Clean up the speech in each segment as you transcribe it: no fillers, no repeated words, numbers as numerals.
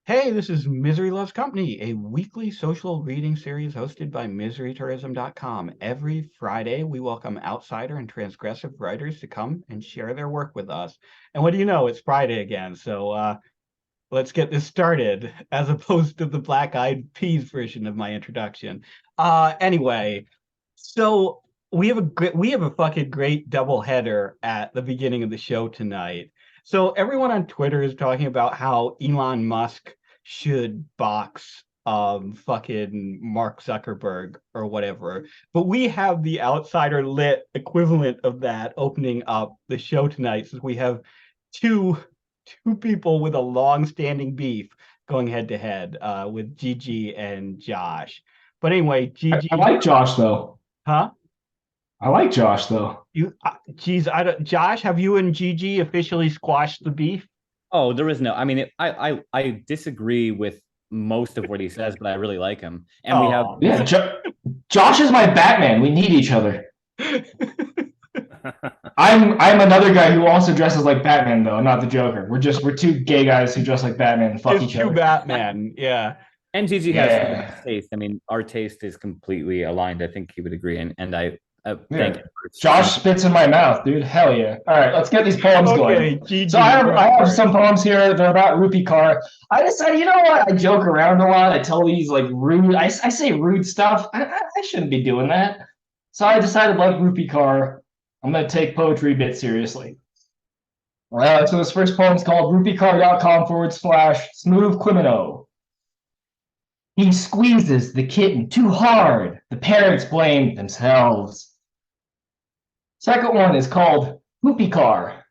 Hey, this is Misery Loves Company, a weekly social reading series hosted by MiseryTourism.com. Every Friday, we welcome outsider and transgressive writers to come and share their work with us. And what do you know? It's Friday again. So let's get this started, as opposed to the Black Eyed Peas version of my introduction. Anyway, so we have a fucking great double header at the beginning of the show tonight. So everyone on Twitter is talking about how Elon Musk should box fucking Mark Zuckerberg or whatever. But we have the outsider lit equivalent of that opening up the show tonight, since we have two two people with a long-standing beef going head to head with Gigi and Josh. But anyway, I Gigi, like Josh though. huh? I like Josh though. Geez, I don't. Josh, have you and Gigi officially squashed the beef? Oh, there is no. I mean, I disagree with most of what he says, but I really like him. And we have Oh, Yeah, Josh is my Batman. We need each other. I'm another guy who also dresses like Batman though, not the Joker. We're two gay guys who dress like Batman and fuck just each two other. Batman. Yeah. and Gigi has some of the Yeah. best taste. I mean, our taste is completely aligned. I think he would agree, and I thank Yeah. him for Josh saying. spits in my mouth, dude. Hell yeah. All right, let's get these poems going. Okay, So Gigi, I have go I have for it. some poems here. They're about Rupi Kaur. I decided, you know what? I joke around a lot. I tell these like rude. I say rude stuff. I shouldn't be doing that. So I decided, like Rupi Kaur, I'm gonna take poetry a bit seriously. So this first poem is called rupicar.com/smooth criminal. He squeezes the kitten too hard. The parents blame themselves. Second one is called Poopy Car.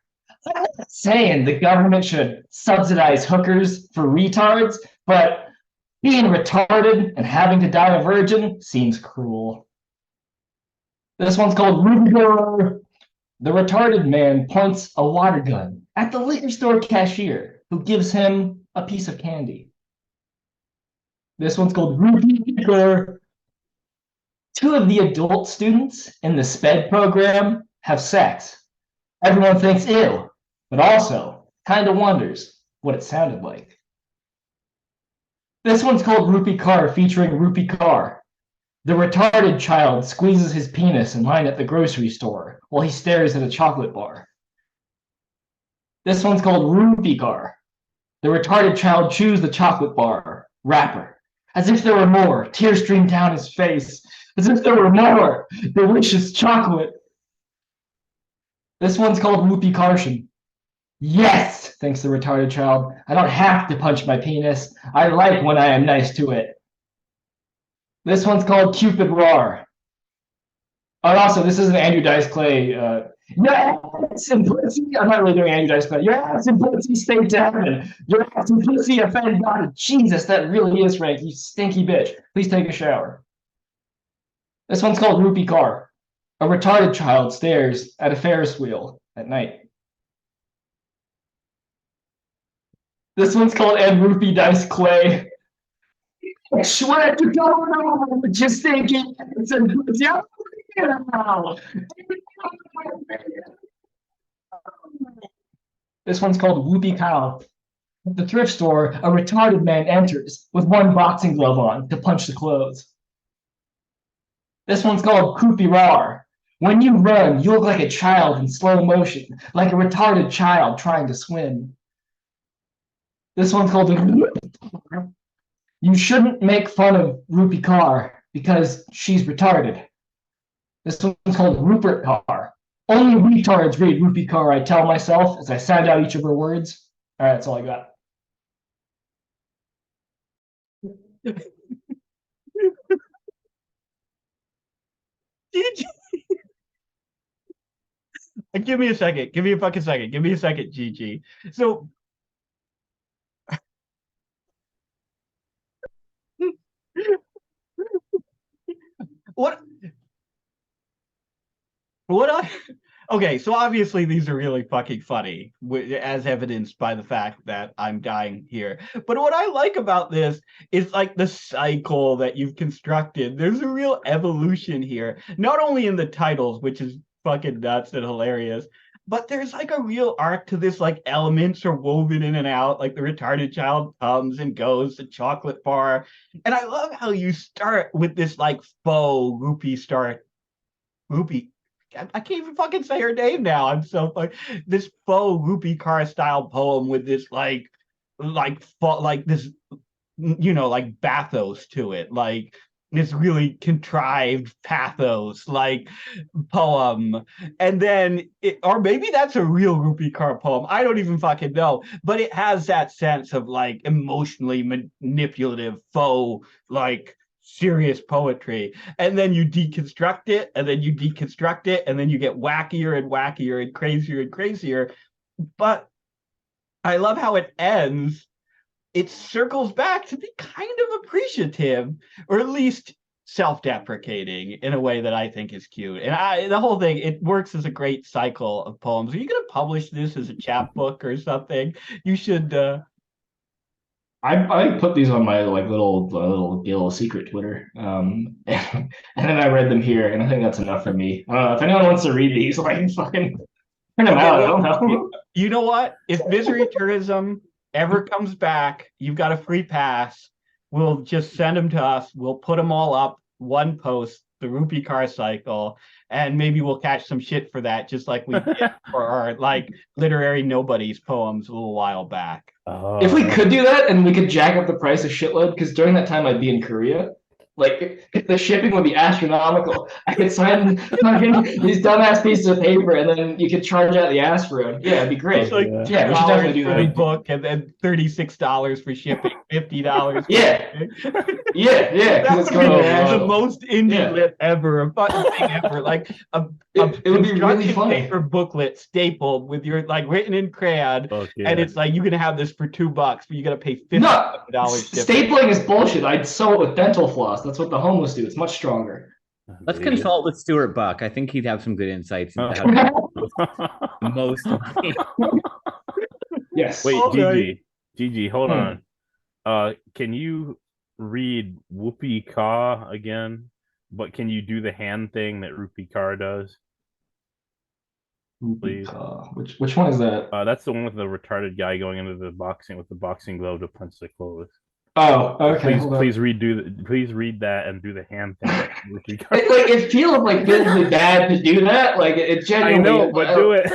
Saying the government should subsidize hookers for retards, but being retarded and having to die a virgin seems cruel. This one's called Ruby Girl. The retarded man points a water gun at the liquor store cashier, who gives him a piece of candy. This one's called Ruby Girl. Two of the adult students in the SPED program have sex. Everyone thinks ew, but also kind of wonders what it sounded like. This one's called Rupi Kaur, featuring Rupi Kaur. The retarded child squeezes his penis in line at the grocery store while he stares at a chocolate bar. This one's called Rupi Kaur. The retarded child chews the chocolate bar wrapper, as if there were more. Tears stream down his face, as if there were more delicious chocolate. This one's called Rupi Karshan. Yes, thinks the retarded child. I don't have to punch my penis. I like when I am nice to it. This one's called Cupid Roar. Oh, and also, this is an Andrew Dice Clay. Your ass and pussy. I'm not really doing Andrew Dice Clay. Your ass and pussy stay to heaven. Your ass and pussy offend God. Jesus, that really is Frank. You stinky bitch. Please take a shower. This one's called Rupi Kaur. A retarded child stares at a Ferris wheel at night. This one's called Ed Rupi Dice Clay. I swear to God, just thinking it's a This one's called Whoopie Cow. At the thrift store, a retarded man enters with one boxing glove on to punch the clothes. This one's called Koopy Rar. When you run, you look like a child in slow motion, like a retarded child trying to swim. This one's called You shouldn't make fun of Rupi Kaur because she's retarded. This one's called Rupert Kaur. Only retards read Rupi Kaur, I tell myself as I sound out each of her words. All right, that's all I got. Gigi, give me a second. Give me a fucking second. Give me a second, Gigi. So what what I okay, so obviously these are really fucking funny, as evidenced by the fact that I'm dying here. But what I like about this is like the cycle that you've constructed. There's a real evolution here, not only in the titles, which is fucking nuts and hilarious, but there's like a real arc to this, like elements are woven in and out, like the retarded child comes and goes, the chocolate bar. And I love how you start with this like faux rupee. I can't even fucking say her name now. I'm so like this faux rupee car style poem with this like this like bathos to it, like this really contrived pathos like poem. And then or maybe that's a real rupee car poem, I don't even fucking know, but it has that sense of like emotionally manipulative faux like serious poetry. And then you deconstruct it, and then you deconstruct it, and then you get wackier and wackier and crazier and crazier. But I love how it ends. It circles back to be kind of appreciative, or at least self-deprecating in a way that I think is cute. And the whole thing, it works as a great cycle of poems. Are you going to publish this as a chapbook or something? You should. I put these on my like little Gil secret Twitter, and then I read them here, and I think that's enough for me. I don't know if anyone wants to read these, like fucking print them out. I don't know. You know what? If Misery Tourism ever comes back, you've got a free pass. We'll just send them to us. We'll put them all up, one post, the rupee car cycle, and maybe we'll catch some shit for that, just like we did for our like literary nobodies poems a little while back. If we could do that and we could jack up the price a shitload, because during that time I'd be in Korea, like the shipping would be astronomical. I could sign these dumbass pieces of paper, and then you could charge out the ass for it. Yeah, it'd be great. It's like yeah, we should definitely do for the that. book, and then $36 for shipping, $50. Yeah. Yeah, That because it's would going be the international. most indie Yeah. lit ever, a fucking thing ever. Like a It would be really construction funny. paper booklet stapled with your like written in crayon, and it's like you're gonna have this for $2, but you gotta pay $50 No, shipping. stapling is bullshit. I'd sew it with dental floss. That's what the homeless do. It's much stronger. Let's consult with Stuart Buck. I think he'd have some good insights into how to most money. Yes. Wait, Okay. Gigi, hold on. Can you read Whoopi Ka again? But can you do the hand thing that Rupi Kaur does? Please. Which one is that? That's the one with the retarded guy going into the boxing with the boxing glove to punch the clothes. Oh, okay. Please read that and do the hand thing. Rupi Kaur. It feels like physically bad to do that. Like it genuinely. I know, but do it.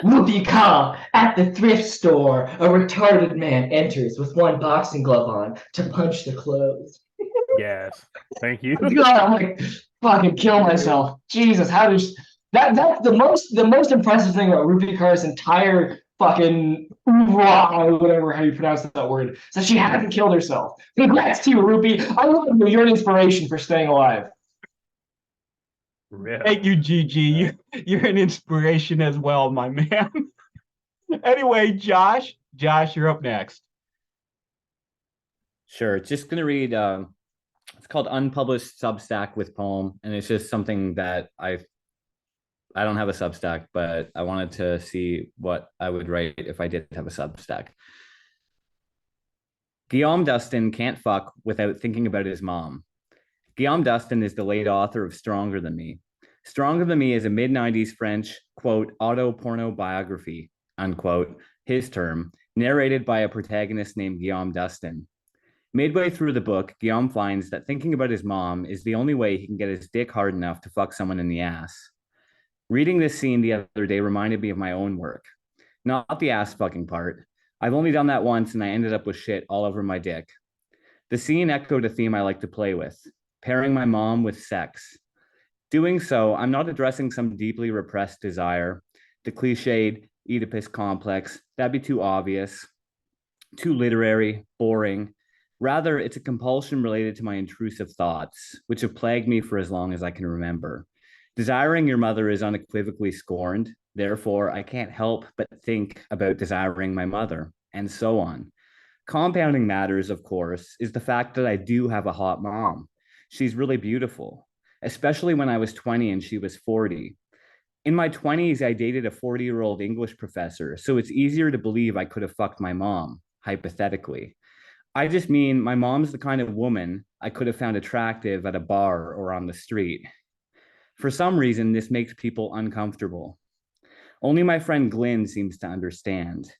Whoopi Ka at the thrift store. A retarded man enters with one boxing glove on to punch the clothes. Yes, thank you. God, I'm like fucking kill myself. Jesus, how does that's the most impressive thing about Rupi Kaur's entire fucking whatever how you pronounce that word, is that she hasn't killed herself. Congrats to you, Rupi. I love you. You're an inspiration for staying alive. Yeah. Thank you, Gigi. You're an inspiration as well, my man. Anyway, Josh, you're up next. Sure. Just gonna read it's called Unpublished Substack with Poem, and it's just something that I don't have a Substack, but I wanted to see what I would write if I did have a Substack. Guillaume Dustin can't fuck without thinking about his mom. Guillaume Dustin is the late author of Stronger Than Me. Stronger Than Me is a mid-90s French, quote, auto-porno biography, unquote, his term, narrated by a protagonist named Guillaume Dustin. Midway through the book, Guillaume finds that thinking about his mom is the only way he can get his dick hard enough to fuck someone in the ass. Reading this scene the other day reminded me of my own work. Not the ass fucking part. I've only done that once and I ended up with shit all over my dick. The scene echoed a theme I like to play with, pairing my mom with sex. Doing so, I'm not addressing some deeply repressed desire, the cliched Oedipus complex. That'd be too obvious, too literary, boring. Rather, it's a compulsion related to my intrusive thoughts, which have plagued me for as long as I can remember. Desiring your mother is unequivocally scorned. Therefore, I can't help but think about desiring my mother, and so on. Compounding matters, of course, is the fact that I do have a hot mom. She's really beautiful, especially when I was 20 and she was 40. In my 20s, I dated a 40-year-old English professor, so it's easier to believe I could have fucked my mom, hypothetically. I just mean my mom's the kind of woman I could have found attractive at a bar or on the street. For some reason, this makes people uncomfortable. Only my friend Glyn seems to understand.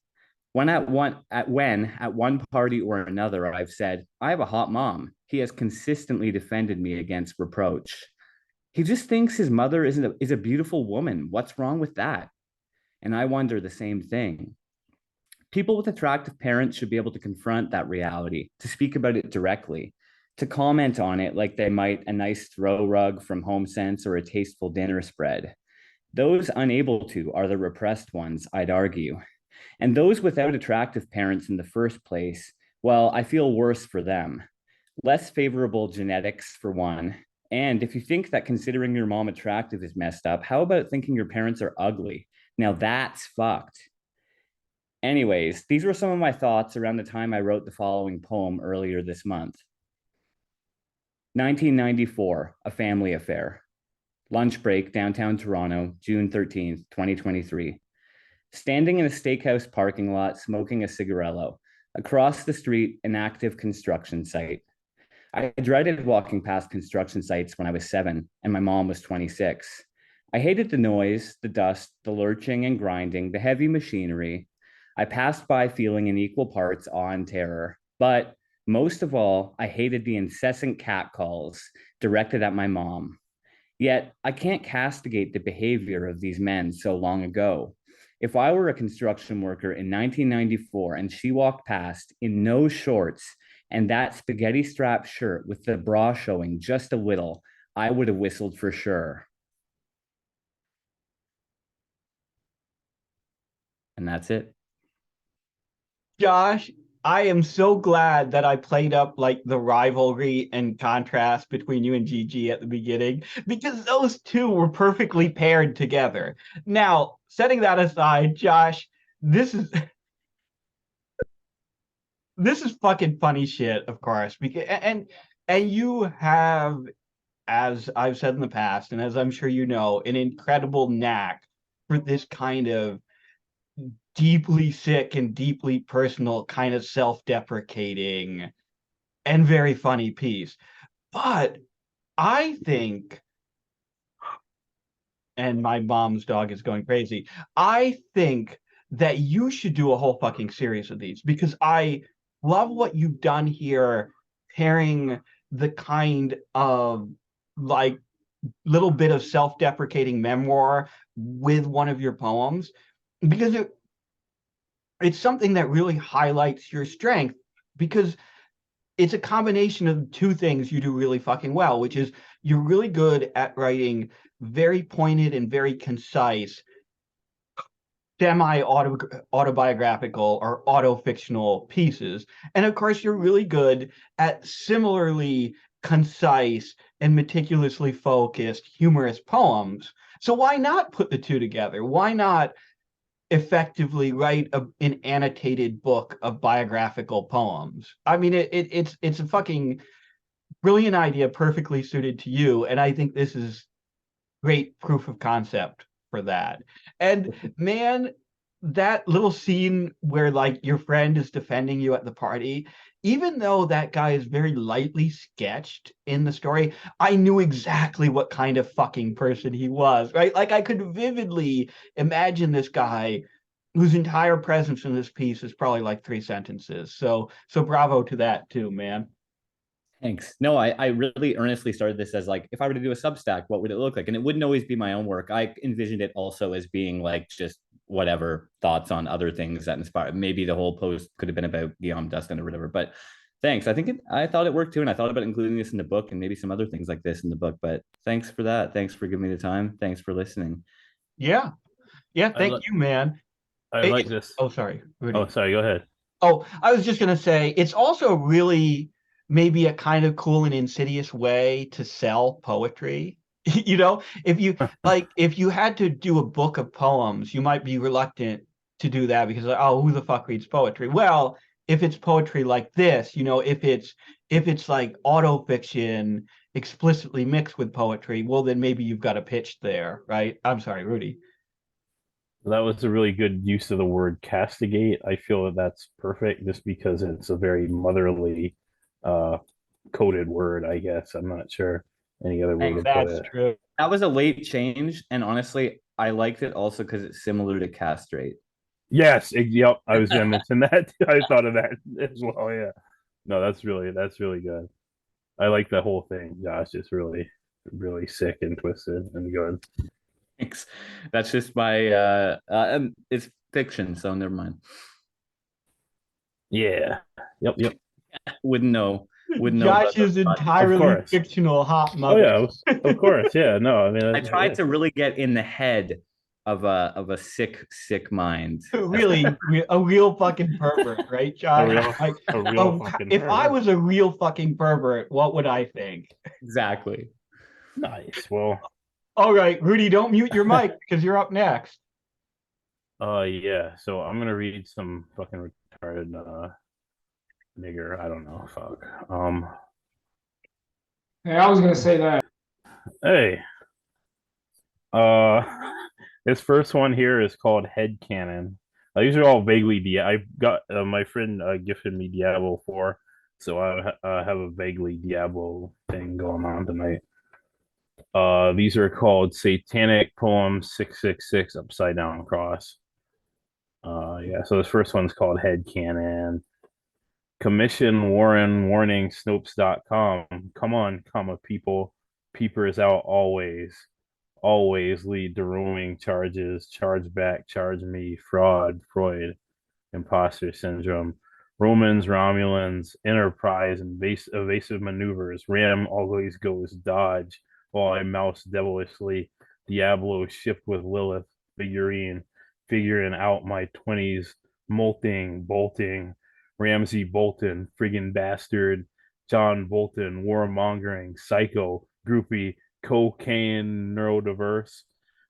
When at one party or another, I've said, I have a hot mom, he has consistently defended me against reproach. He just thinks his mother is a beautiful woman. What's wrong with that? And I wonder the same thing. People with attractive parents should be able to confront that reality, to speak about it directly, to comment on it like they might a nice throw rug from HomeSense or a tasteful dinner spread. Those unable to are the repressed ones, I'd argue. And those without attractive parents in the first place, well, I feel worse for them. Less favorable genetics, for one. And if you think that considering your mom attractive is messed up, how about thinking your parents are ugly? Now that's fucked. Anyways, these were some of my thoughts around the time I wrote the following poem earlier this month. 1994, A Family Affair. Lunch break, downtown Toronto, June 13th, 2023. Standing in a steakhouse parking lot, smoking a cigarello. Across the street, an active construction site. I dreaded walking past construction sites when I was 7, and my mom was 26. I hated the noise, the dust, the lurching and grinding, the heavy machinery. I passed by feeling in equal parts awe and terror. But most of all, I hated the incessant catcalls directed at my mom. Yet I can't castigate the behavior of these men so long ago. If I were a construction worker in 1994 and she walked past in no shorts and that spaghetti strap shirt with the bra showing just a little, I would have whistled for sure. And that's it. Josh, I am so glad that I played up like the rivalry and contrast between you and Gigi at the beginning, because those two were perfectly paired together. Now, setting that aside, Josh, this is this is fucking funny shit, of course, because and you have, as I've said in the past, and as I'm sure you know, an incredible knack for this kind of deeply sick and deeply personal, kind of self-deprecating and very funny piece. But I think, and my mom's dog is going crazy, I think that you should do a whole fucking series of these, because I love what you've done here, pairing the kind of like little bit of self-deprecating memoir with one of your poems, because it's something that really highlights your strength, because it's a combination of two things you do really fucking well, which is you're really good at writing very pointed and very concise semi-autobiographical or auto-fictional pieces. And of course, you're really good at similarly concise and meticulously focused humorous poems. So why not put the two together? Why not effectively write an annotated book of biographical poems? I mean, it's a fucking brilliant idea, perfectly suited to you, and I think this is great proof of concept for that. And man, that little scene where like your friend is defending you at the party, even though that guy is very lightly sketched in the story, I knew exactly what kind of fucking person he was, right? Like I could vividly imagine this guy whose entire presence in this piece is probably like 3 sentences. So bravo to that too, man. Thanks. No, I really earnestly started this as like, if I were to do a Substack, what would it look like? And it wouldn't always be my own work. I envisioned it also as being like just whatever thoughts on other things that inspire. Maybe the whole post could have been about Guillaume Dustin or whatever. But thanks. I thought it worked too. And I thought about including this in the book and maybe some other things like this in the book. But thanks for that. Thanks for giving me the time. Thanks for listening. Yeah. Thank you, man. I like this. Oh, sorry. Rudy. Oh, sorry. Go ahead. Oh, I was just going to say, it's also really maybe a kind of cool and insidious way to sell poetry. You know, if you had to do a book of poems, you might be reluctant to do that because, oh, who the fuck reads poetry? Well, if it's poetry like this, you know, if it's like auto fiction explicitly mixed with poetry, well, then maybe you've got a pitch there, right? I'm sorry, Rudy. That was a really good use of the word castigate. I feel that that's perfect just because it's a very motherly coded word, I guess. I'm not sure any other way to put That's it. true. That was a late change. And honestly, I liked it also because it's similar to castrate. Yes, yep. I was gonna mention that. I thought of that as well. Yeah. No, that's really good. I like the whole thing, Josh. It's really sick and twisted and good. Thanks. That's just my it's fiction, so never mind. Yeah. Yep. Wouldn't know. Wouldn't know about Josh's the entirely course. fictional hot Oh mother. yeah, of course. Yeah. No, I mean, I tried to really get in the head of a sick mind. Really, a real fucking pervert, right, Josh? Like, a real fucking if I pervert. was a real fucking pervert, what would I think? Exactly. Nice. Well, All right, Rudy, don't mute your mic because you're up next. yeah. So I'm gonna read some fucking retarded nigger. I don't know. Fuck. Hey, I was gonna say that. Hey. Uh, this first one here is called Head Cannon. These are all vaguely I got my friend gifted me Diablo 4, so I have a vaguely Diablo thing going on tonight. These are called Satanic Poem 666 Upside Down Cross. Yeah, so this first one's called Head Cannon. Commission Warren Warning Snopes.com. Come on, comma people. Peepers out always lead to roaming charges, charge back, charge me, fraud, Freud, imposter syndrome, Romans, Romulans, enterprise, evasive maneuvers, Ram always goes dodge, while I mouse devilishly, Diablo shift with Lilith, figuring out my 20s, molting, bolting, Ramsey Bolton, friggin' bastard, John Bolton, warmongering, psycho, groupie, cocaine, neurodiverse,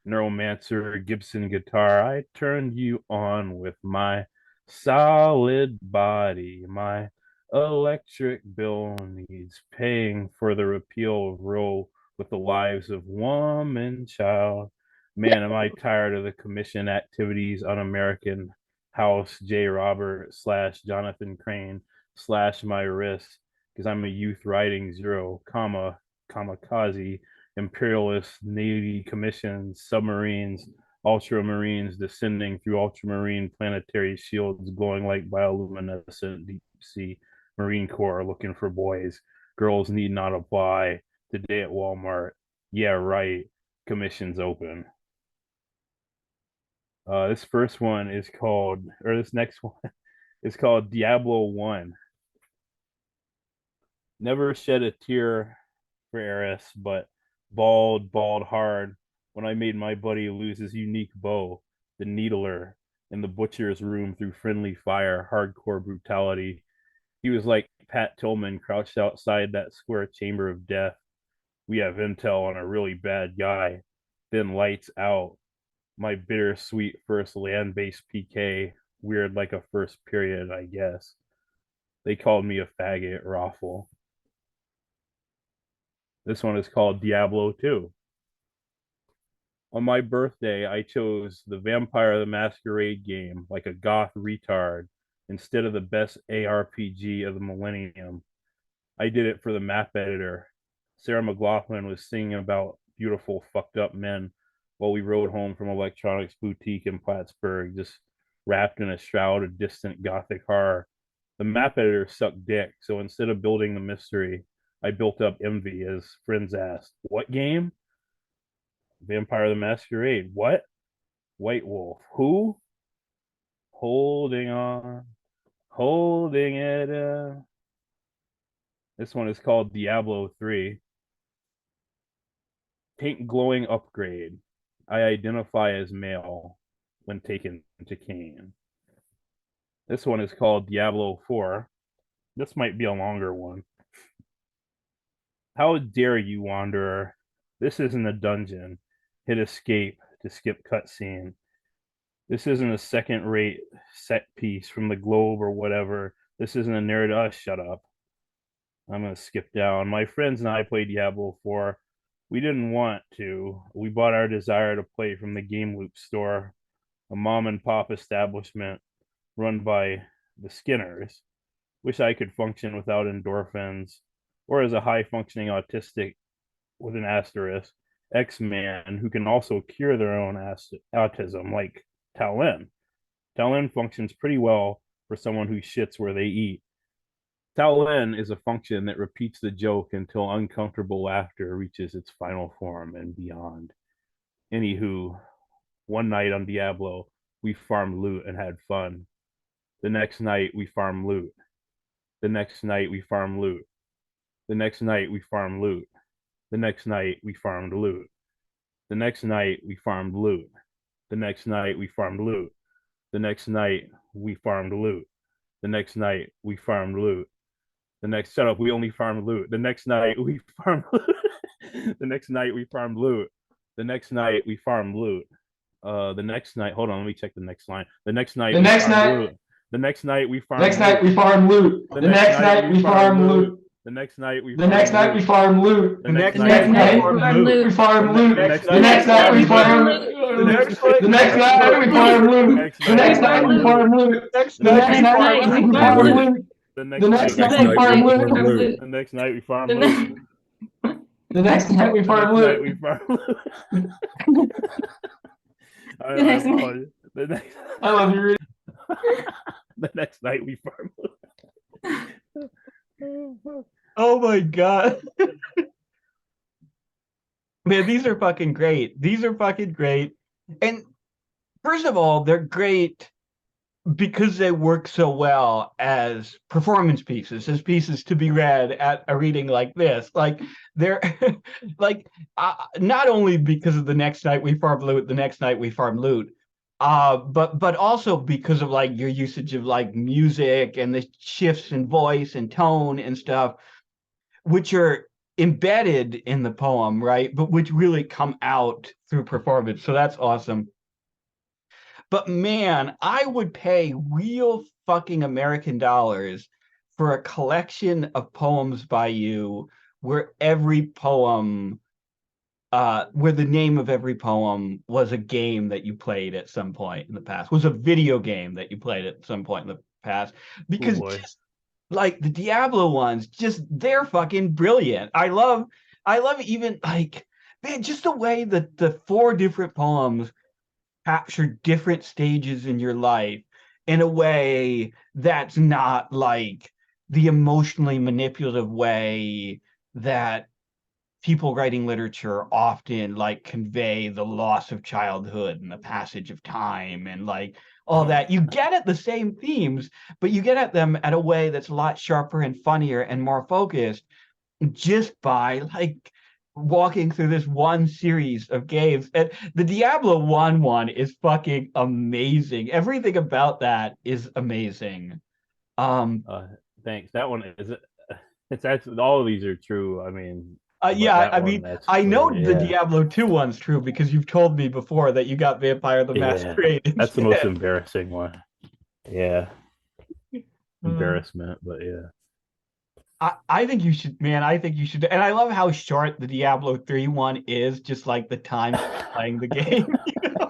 neuromancer, Gibson guitar. I turned you on with my solid body. My electric bill needs paying for the repeal of Roe with the lives of woman, child. Man, am I tired of the commission activities on American House J. Robert / Jonathan Crane / my wrist because I'm a youth riding zero, kamikaze, imperialist, Navy commissions, submarines, ultramarines descending through ultramarine planetary shields glowing like bioluminescent deep sea Marine Corps looking for boys. Girls need not apply. Today at Walmart. Yeah, right. Commissions open. This first one is called, or this next one is called Diablo 1. Never shed a tear for Eris, but bawled hard when I made my buddy lose his unique bow, the Needler, in the butcher's room through friendly fire, hardcore brutality. He was like Pat Tillman crouched outside that square chamber of death. We have intel on a really bad guy. Then lights out. My bittersweet first land based PK, weird like a first period, I guess. They called me a faggot, Raffle. This one is called Diablo 2. On my birthday, I chose the Vampire the Masquerade game like a goth retard instead of the best ARPG of the millennium. I did it for the map editor. Sarah McLaughlin was singing about beautiful, fucked up men while we rode home from Electronics Boutique in Plattsburgh, just wrapped in a shroud of distant gothic horror. The map editor sucked dick, so instead of building the mystery, I built up envy as friends asked, "What game?" Vampire the Masquerade. What? White Wolf. Who? Holding on. Holding it. This one is called Diablo 3. Pink glowing upgrade. I identify as male when taken to Kane. This one is called Diablo 4. This might be a longer one. How dare you, Wanderer? This isn't a dungeon. Hit escape to skip cutscene. This isn't a second rate set piece from the Globe or whatever. This isn't a narrative. Oh, shut up. I'm going to skip down. My friends and I played Diablo 4. We didn't want to. We bought our desire to play from the Game Loop store, a mom and pop establishment run by the Skinners. Wish I could function without endorphins or as a high functioning autistic with an asterisk X-Man who can also cure their own autism, like Talon. Talon functions pretty well for someone who shits where they eat. Talon is a function that repeats the joke until uncomfortable laughter reaches its final form and beyond. Anywho, one night on Diablo, we farmed loot and had fun. The next night, we farmed loot. The next night, we farmed loot. The next night, we farmed loot. The next night, we farmed loot. The next night, we farmed loot. The next night, we farmed loot. The next night, we farmed loot. The next night, we farmed loot. The next shut up, we only farmed loot. The next night, we farmed loot. The next night, we farmed loot. The next night, we farmed loot. The next night, hold on, let me check the next line. The next night, The next night, loot. The next night, we farmed next night we farm loot. The next night we farm loot. The next night, we The next night we farm loot. The next night night, we farm loot. The next night we farm loot. The next night we farm loot. The next night we farm loot. The next night we farm loot. The The next night we farm loot. The next night, we farm The loot. The next night we farm The next night, loot. we farm loot. The next night. The next. I love you, Rudy. The next night, we farm loot. Oh my god. Man, these are fucking great. These are fucking great. And first of all, they're great because they work so well as performance pieces, as pieces to be read at a reading like this. Like they're like not only because of the next night we farm loot, the next night we farm loot, but also because of like your usage of like music and the shifts in voice and tone and stuff, which are embedded in the poem, right? But which really come out through performance. So that's awesome. But man, I would pay real fucking American dollars for a collection of poems by you where every poem, where the name of every poem was a game that you played at some point in the past, was a video game that you played at some point in the past. Because just like the Diablo ones, just they're fucking brilliant. I love even like, man, just the way that the 4 different poems capture different stages in your life in a way that's not like the emotionally manipulative way that people writing literature often like convey the loss of childhood and the passage of time and like all that. You get at the same themes, but you get at them at a way that's a lot sharper and funnier and more focused just by like walking through this one series of games. And the Diablo 1 one is fucking amazing. Everything about that is amazing. Thanks. That one is it's actually all of these are true. I mean, yeah, I mean, I know the Diablo 2 one's true because you've told me before that you got Vampire the Masquerade instead. That's the most embarrassing one. Yeah. Embarrassment, but yeah. I think you should, man. I think you should. And I love how short the Diablo 3 one is, just like the time playing the game. You know?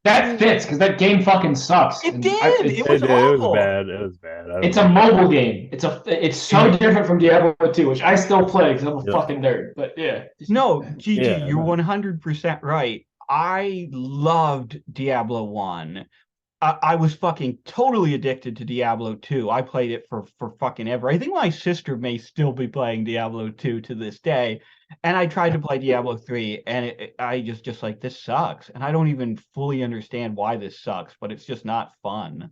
That fits because that game fucking sucks. It did. It was awful. It was bad. It's a mobile game. It's so different from Diablo 2, which I still play because I'm a fucking nerd. But yeah. No, GG, you're 100% right. I loved Diablo 1. I was fucking totally addicted to Diablo 2. I played it for fucking ever. I think my sister may still be playing Diablo 2 to this day. And I tried to play Diablo 3 and I just like, this sucks. And I don't even fully understand why this sucks, but it's just not fun.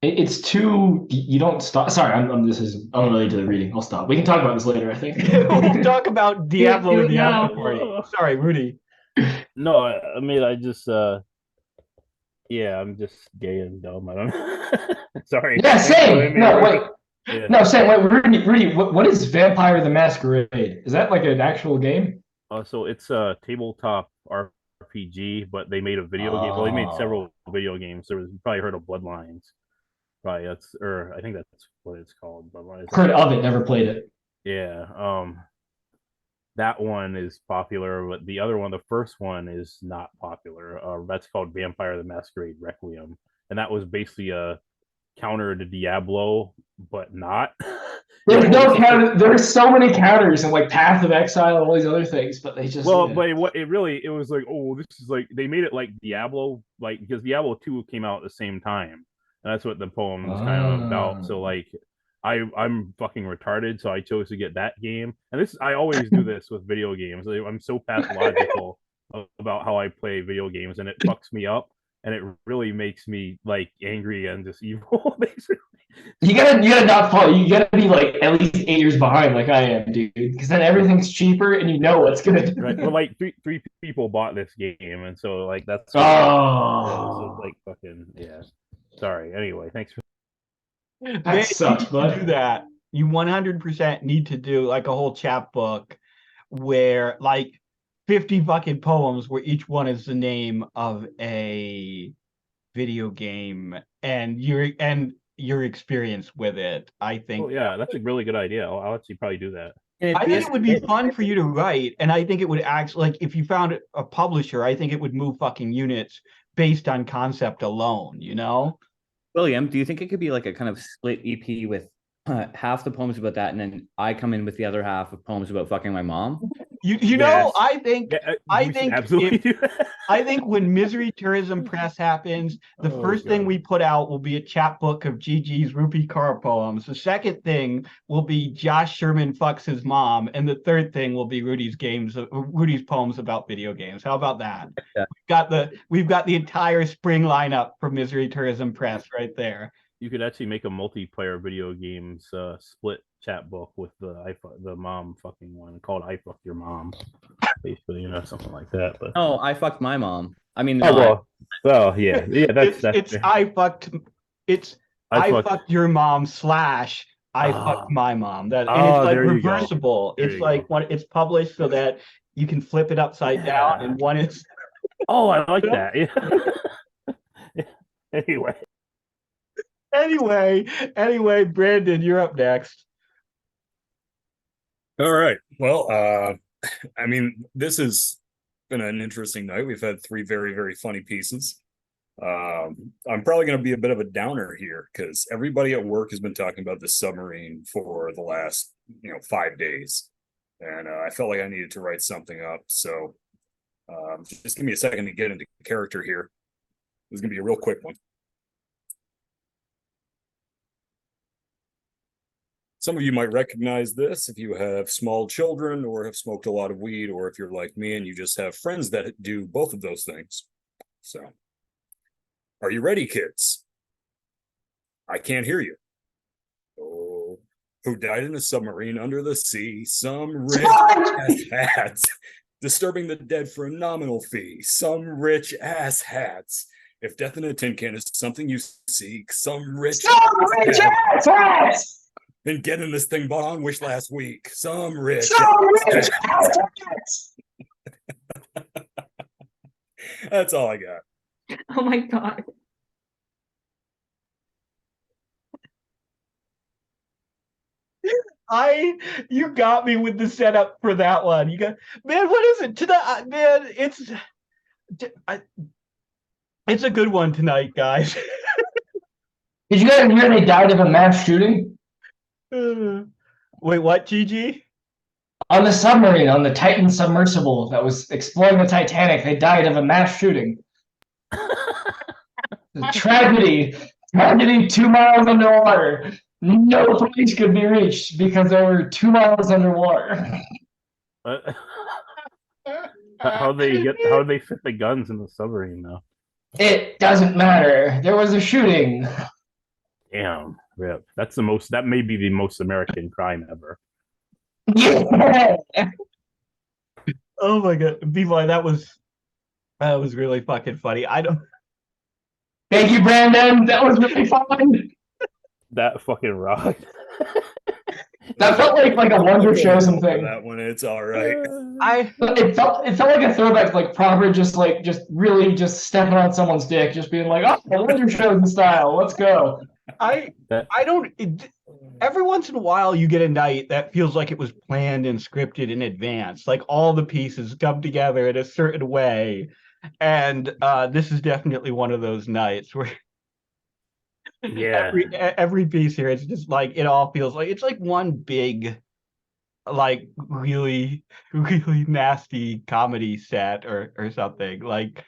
It's too, you don't stop. Sorry, this is unrelated to the reading. I'll stop. We can talk about this later, I think. We'll talk about Diablo and Diablo for you. Sorry, Rudy. No, I mean, I just, yeah, I'm just gay and dumb. I don't know. Sorry. Yeah, same. No, wait. Yeah. No, same. Wait, Rudy, what is Vampire the Masquerade? Is that like an actual game? So it's a tabletop RPG, but they made a video game. Well, they made several video games. You probably heard of Bloodlines. Probably I think that's what it's called. Bloodlines. Heard of it, never played it. Yeah. That one is popular, but the other one, the first one, is not popular. That's called Vampire the Masquerade Requiem, and that was basically a counter to Diablo, but not. There's no counter. There's so many counters in like Path of Exile and all these other things, but they just Well, but it was like, oh, this is like they made it like Diablo, like because Diablo 2 came out at the same time. And that's what the poem is kind of about. So like I'm fucking retarded, so I chose to get that game. And this I always do this with video games. I'm so pathological about how I play video games, and it fucks me up, and it really makes me like angry and just evil, basically. you gotta not fall. You gotta be like at least 8 years behind, like I am, dude. Because then everything's cheaper, and you know what's good. Right. Well, like three people bought this game, and so like that's Oh, like fucking yeah. Sorry. Anyway, thanks for that sucks, to do bud. that. You 100% need to do like a whole chapbook where like 50 fucking poems where each one is the name of a video game and your experience with it. I think Oh yeah, that's a really good idea. I'll actually probably do that. I think it would be fun for you to write, and I think it would actually like if you found a publisher, I think it would move fucking units based on concept alone, you know? William, do you think it could be like a kind of split EP with half the poems about that, and then I come in with the other half of poems about fucking my mom? You know, Yes. I think Yeah, I you should think absolutely if- do that. I think when Misery Tourism Press happens, the Oh, first thing God. we put out will be a chapbook of Gigi's Rupee Car poems. The second thing will be Josh Sherman fucks his mom, and the third thing will be Rudy's poems about video games. How about that? Yeah. We've got the entire spring lineup for Misery Tourism Press right there. You could actually make a multiplayer video games split chat book with the mom fucking one called "I Fucked Your Mom," basically, something like that. But Oh, I fucked my mom. I mean, well, yeah, that's I fucked your mom / I fucked my mom. And it's like there you go. reversible. There It's you like go. when it's published so that you can flip it upside down, and one is Oh, I like that. Yeah. anyway, Brandon, you're up next. All right. Well, I mean, this has been an interesting night. We've had 3 very, very funny pieces. I'm probably going to be a bit of a downer here because everybody at work has been talking about the submarine for the last, 5 days. And I felt like I needed to write something up. So just give me a second to get into character here. This is going to be a real quick one. Some of you might recognize this if you have small children or have smoked a lot of weed, or if you're like me and you just have friends that do both of those things. So, are you ready, kids? I can't hear you. Oh, who died in a submarine under the sea? Some rich ass hats. Disturbing the dead for a nominal fee. Some rich ass hats. If death in a tin can is something you seek, some rich ass hats. Been getting this thing bought on Wish last week. Some rich. That's all I got. Oh my God. You got me with the setup for that one. You got, man, what is it tonight? Man, it's a good one tonight, guys. Did you guys hear they died of a mass shooting? Wait, what, Gigi? On the submarine, on the Titan submersible that was exploring the Titanic, they died of a mass shooting. Tragedy 2 miles underwater. No police could be reached because they were 2 miles underwater. How they fit the guns in the submarine though? It doesn't matter. There was a shooting. Damn, rip. That may be the most American crime ever. Yeah. Oh my God, B-Boy, that was really fucking funny. Thank you, Brandon. That was really fun. That fucking rocked. That felt like a Wonder Show something. That one, it's all right. It felt like a throwback, like proper, just really stepping on someone's dick, just being like, oh, Wonder Show in style. Let's go. Every once in a while you get a night that feels like it was planned and scripted in advance, like all the pieces come together in a certain way, and this is definitely one of those nights where Yeah. Every piece here, it's just like it all feels like it's like one big, like really really nasty comedy set or something like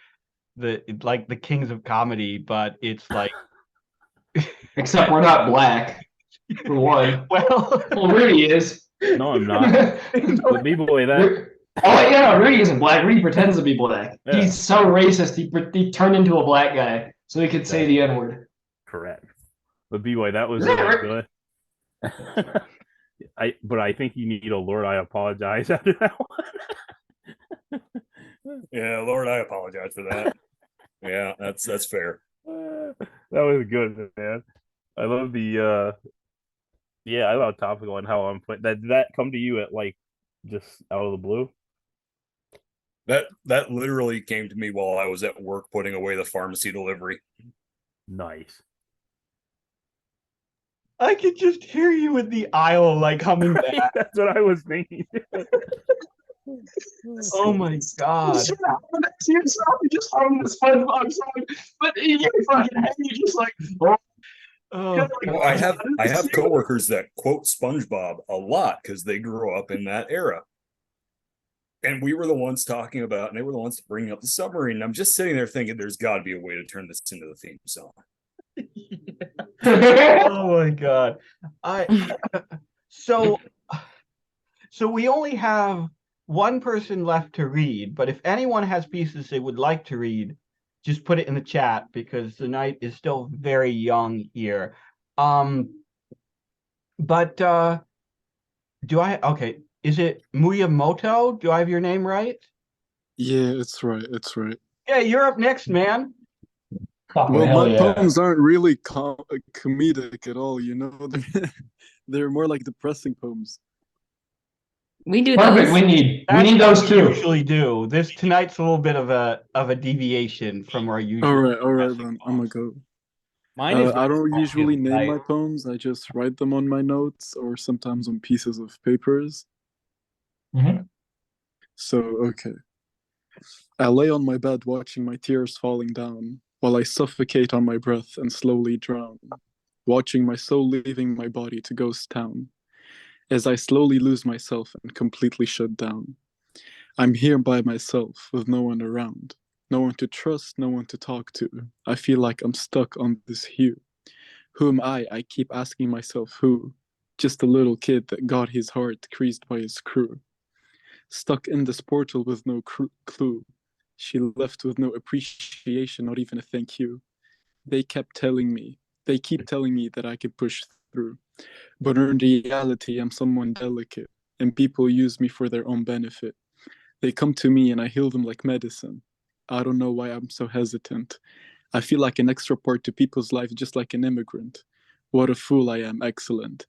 the Kings of Comedy, but it's like Except we're not black, for one. well, Well, Rudy is. No, I'm not. But B-boy, that Oh, yeah, Rudy isn't black. Rudy pretends to be black. Yeah. He's so racist, he turned into a black guy so he could say the N-word. correct. But B-boy, that was Is that really right? good. But I think you need a Lord, I apologize after that one. Yeah, Lord, I apologize for that. Yeah, that's fair. That was good, man. I love the I love topical and how I'm put that. Did that come to you at like just out of the blue? That literally came to me while I was at work putting away the pharmacy delivery. Nice. I could just hear you in the aisle like coming back. That's what I was thinking. Oh my god. You just hung the SpongeBob song, but you fucking head, you just like, Oh, Well, I have coworkers that quote SpongeBob a lot because they grew up in that era. And we were the ones talking about, and they were the ones bringing up the submarine. And I'm just sitting there thinking, there's got to be a way to turn this into the theme song. oh my god. So we only have one person left to read, but if anyone has pieces they would like to read, just put it in the chat because the night is still very young here. But is it Miyamoto? Do I have your name right? Yeah, it's right. It's right. Yeah, you're up next, man. Well, hell my yeah. poems aren't really comedic at all, you know. They're more like depressing poems. We do Perfect. those. We need That's those what we too. usually do. Tonight's a little bit of a deviation from our usual. All right, depressing then I'm gonna poems. go. Mine is I don't very usually popular, name right? my poems. I just write them on my notes or sometimes on pieces of papers. Mhm. So, okay. I lay on my bed watching my tears falling down while I suffocate on my breath and slowly drown, watching my soul leaving my body to ghost town as I slowly lose myself and completely shut down. I'm here by myself with no one around, no one to trust, no one to talk to. I feel like I'm stuck on this hue. Who am I? I keep asking myself who. Just a little kid that got his heart creased by his crew. Stuck in this portal with no clue. She left with no appreciation, not even a thank you. They keep telling me that I could push through. But in reality, I'm someone delicate, and people use me for their own benefit. They come to me and I heal them like medicine. I don't know why I'm so hesitant. I feel like an extra part to people's lives, just like an immigrant. What a fool I am, excellent.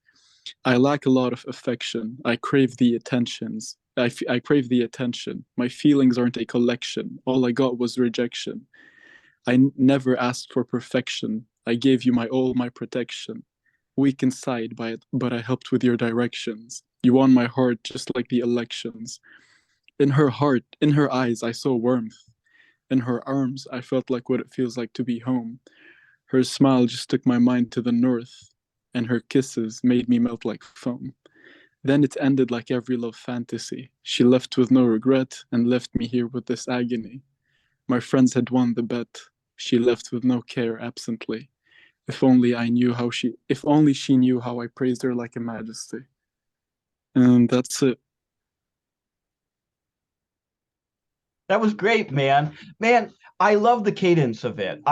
I lack a lot of affection. I crave the attentions. I crave the attention. My feelings aren't a collection. All I got was rejection. I never asked for perfection. I gave you all my protection. Weak inside, but I helped with your directions. You won my heart just like the elections. In her heart, in her eyes, I saw warmth. In her arms, I felt like what it feels like to be home. Her smile just took my mind to the north, and her kisses made me melt like foam. Then it ended like every love fantasy. She left with no regret and left me here with this agony. My friends had won the bet. She left with no care absently. If only she knew how I praised her like a majesty. And that's it. That was great, man. Man, I love the cadence of it.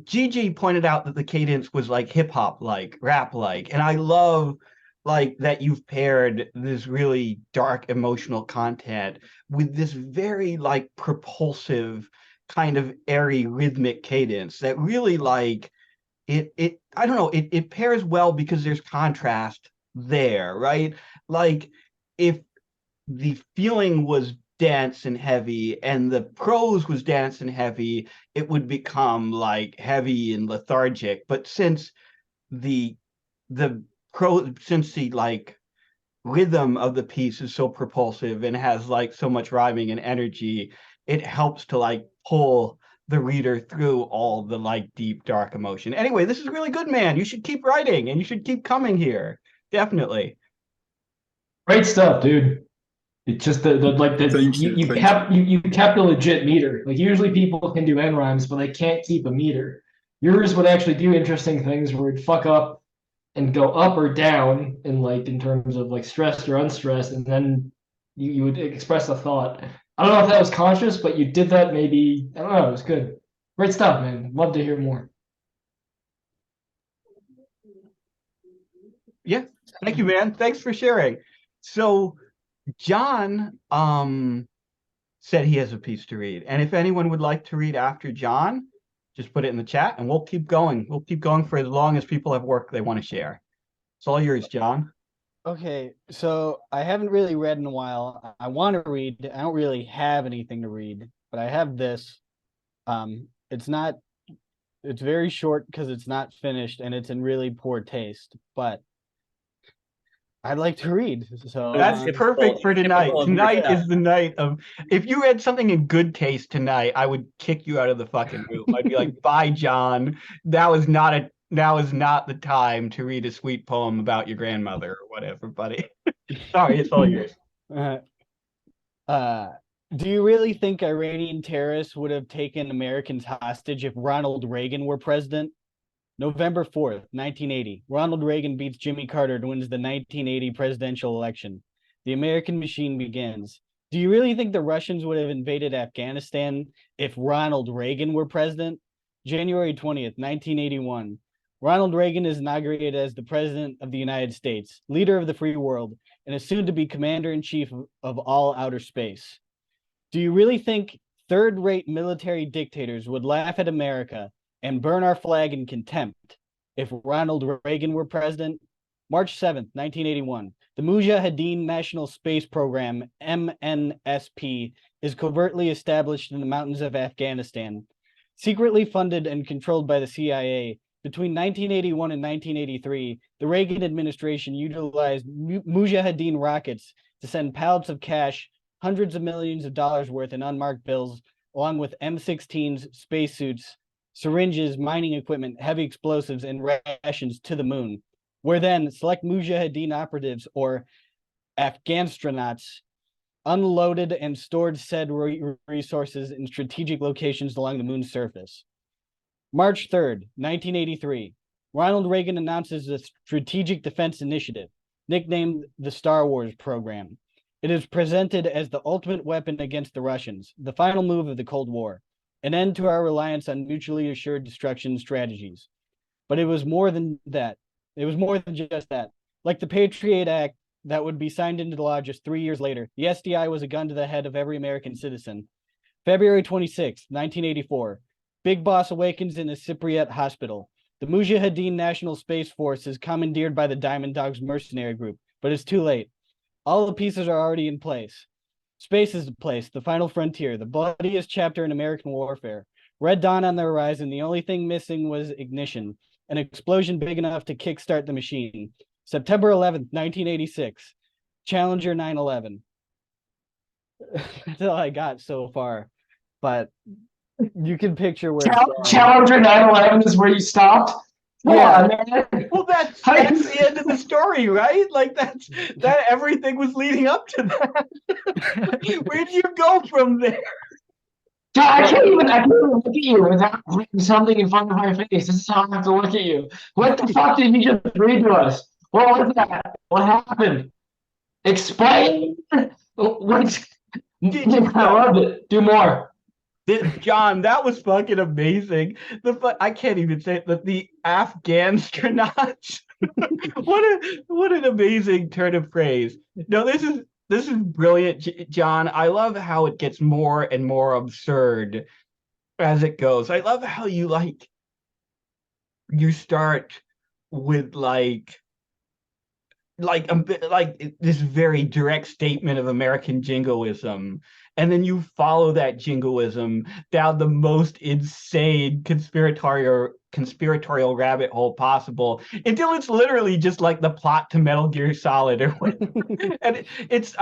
Gigi pointed out that the cadence was like hip hop like, rap like, and I love like that you've paired this really dark emotional content with this very like propulsive kind of airy rhythmic cadence that really like it I don't know, it pairs well because there's contrast there, right? Like if the feeling was dense and heavy and the prose was dense and heavy, it would become like heavy and lethargic. But since the like rhythm of the piece is so propulsive and has like so much rhyming and energy, it helps to like pull the reader through all the like deep, dark emotion. Anyway, this is really good, man. You should keep writing and you should keep coming here. Definitely. Great stuff, dude. It's just Thank you, you thank kept you kept a legit meter. Like usually people can do end rhymes, but they can't keep a meter. Yours would actually do interesting things where it'd fuck up and go up or down in terms of like stressed or unstressed, and then you would express a thought. I don't know if that was conscious, but you did that maybe. I don't know. It was good. Great stuff, man. Love to hear more. Yeah. Thank you, man. Thanks for sharing. So John said he has a piece to read. And if anyone would like to read after John, just put it in the chat and we'll keep going. We'll keep going for as long as people have work they want to share. It's all yours, John. Okay, so I haven't really read in a while. I want to read. I don't really have anything to read, but I have this. It's very short because it's not finished and it's in really poor taste, but I'd like to read. So That's perfect for tonight. Tonight is the night of, if you read something in good taste tonight, I would kick you out of the fucking room. I'd be like, bye, John. Now is not the time to read a sweet poem about your grandmother or whatever, buddy. Sorry, it's all yours. Do you really think Iranian terrorists would have taken Americans hostage if Ronald Reagan were president? November 4th, 1980. Ronald Reagan beats Jimmy Carter and wins the 1980 presidential election. The American machine begins. Do you really think the Russians would have invaded Afghanistan if Ronald Reagan were president? January 20th, 1981. Ronald Reagan is inaugurated as the President of the United States, leader of the free world, and is soon to be Commander-in-Chief of all outer space. Do you really think third-rate military dictators would laugh at America and burn our flag in contempt if Ronald Reagan were president? March 7th, 1981. The Mujahideen National Space Program, MNSP, is covertly established in the mountains of Afghanistan. Secretly funded and controlled by the CIA, between 1981 and 1983, the Reagan administration utilized Mujahideen rockets to send pallets of cash, hundreds of millions of dollars worth in unmarked bills, along with M16s, spacesuits, syringes, mining equipment, heavy explosives, and rations to the moon, where then select Mujahideen operatives or Afghanastronauts unloaded and stored said resources in strategic locations along the moon's surface. March 3rd, 1983. Ronald Reagan announces the Strategic Defense Initiative, nicknamed the Star Wars program. It is presented as the ultimate weapon against the Russians, the final move of the Cold War, an end to our reliance on mutually assured destruction strategies. But it was more than that. It was more than just that. Like the Patriot Act that would be signed into law just 3 years later, the SDI was a gun to the head of every American citizen. February 26, 1984. Big Boss awakens in a Cypriot hospital. The Mujahideen National Space Force is commandeered by the Diamond Dogs mercenary group, but it's too late. All the pieces are already in place. Space is the place, the final frontier, the bloodiest chapter in American warfare. Red Dawn on the horizon, the only thing missing was ignition, an explosion big enough to kickstart the machine. September 11th, 1986, Challenger 9/11. That's all I got so far, but you can picture where Challenger 9/11 is where you stopped. Yeah. Man. Well, that's the end of the story, right? Like that everything was leading up to that. Where do you go from there? God, I can't even look at you without putting something in front of my face. This is how I have to look at you. What the fuck did you just read to us? What was that? What happened? Explain. What? I loved it. Do more. John, that was fucking amazing. I can't even say it, the Afghanastronauts. what an amazing turn of phrase. No, this is brilliant, John. I love how it gets more and more absurd as it goes. I love how you start with like this very direct statement of American jingoism, and then you follow that jingoism down the most insane conspiratorial conspiratorial rabbit hole possible until it's literally just like the plot to Metal Gear Solid or whatever. And it's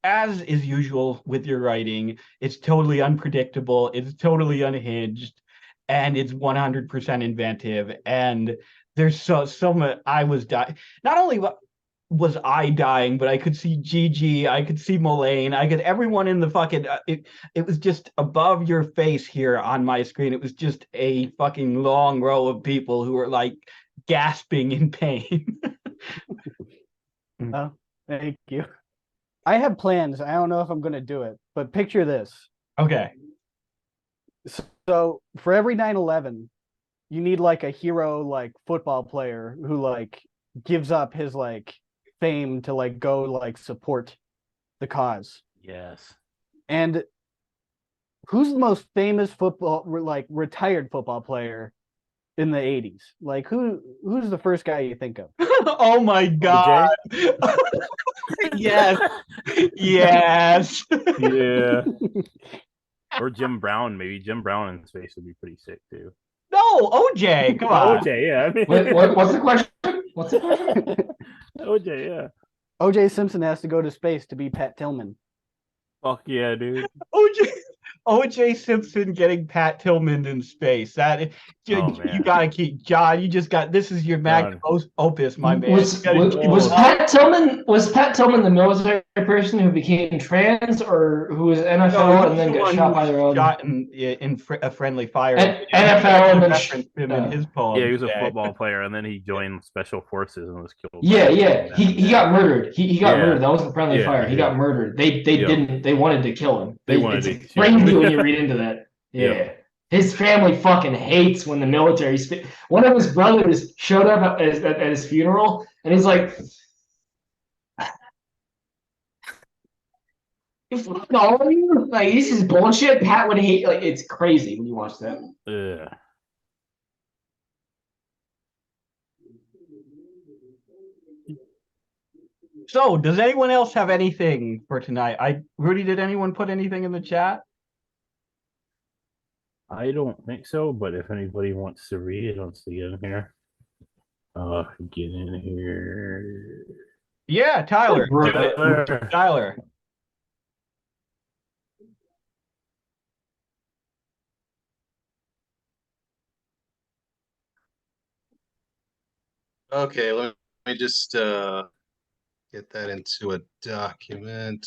as is usual with your writing. It's totally unpredictable. It's totally unhinged, and it's 100% inventive. And there's so much. I was dying. Not only was I dying, but I could see Gigi, I could see Mullane, I could everyone in the fucking it was just above your face here on my screen. It was just a fucking long row of people who were like gasping in pain. Oh, thank you. I have plans. I don't know if I'm gonna do it, but picture this. Okay. So for every 9/11, you need like a hero like football player who like gives up his like fame to like go like support the cause. Yes. And who's the most famous football like retired football player in the 80s? Like who's the first guy you think of? Oh my god. Yes. Yes. Yeah. Or Jim Brown, maybe. Jim Brown in space would be pretty sick too. No, OJ, come on. OJ, yeah. I mean, What's the question? What's the question? OJ, yeah. OJ Simpson has to go to space to be Pat Tillman. Fuck yeah, dude. OJ Simpson getting Pat Tillman in space. That you man. gotta keep John. You just got this is your magnum opus, my man. Was Pat Tillman the military person who became trans, or who was NFL and then got shot by their own? Shot in a friendly fire. NFL and then him in his poem. Yeah, he was a football player, and then he joined special forces and was killed. Yeah. He got murdered. He got murdered. That wasn't friendly fire. He got murdered. They wanted to kill him. It's crazy when you read into that. Yeah. His family fucking hates when the military. One of his brothers showed up at his funeral, and he's like, "You fucking all of you? Like, this is bullshit." Pat would hate. Like, it's crazy when you watch that. Yeah. So, does anyone else have anything for tonight? Rudy, did anyone put anything in the chat? I don't think so, but if anybody wants to read it, let's get in here. Get in here. Yeah, Tyler. Tyler. Okay, let me just get that into a document.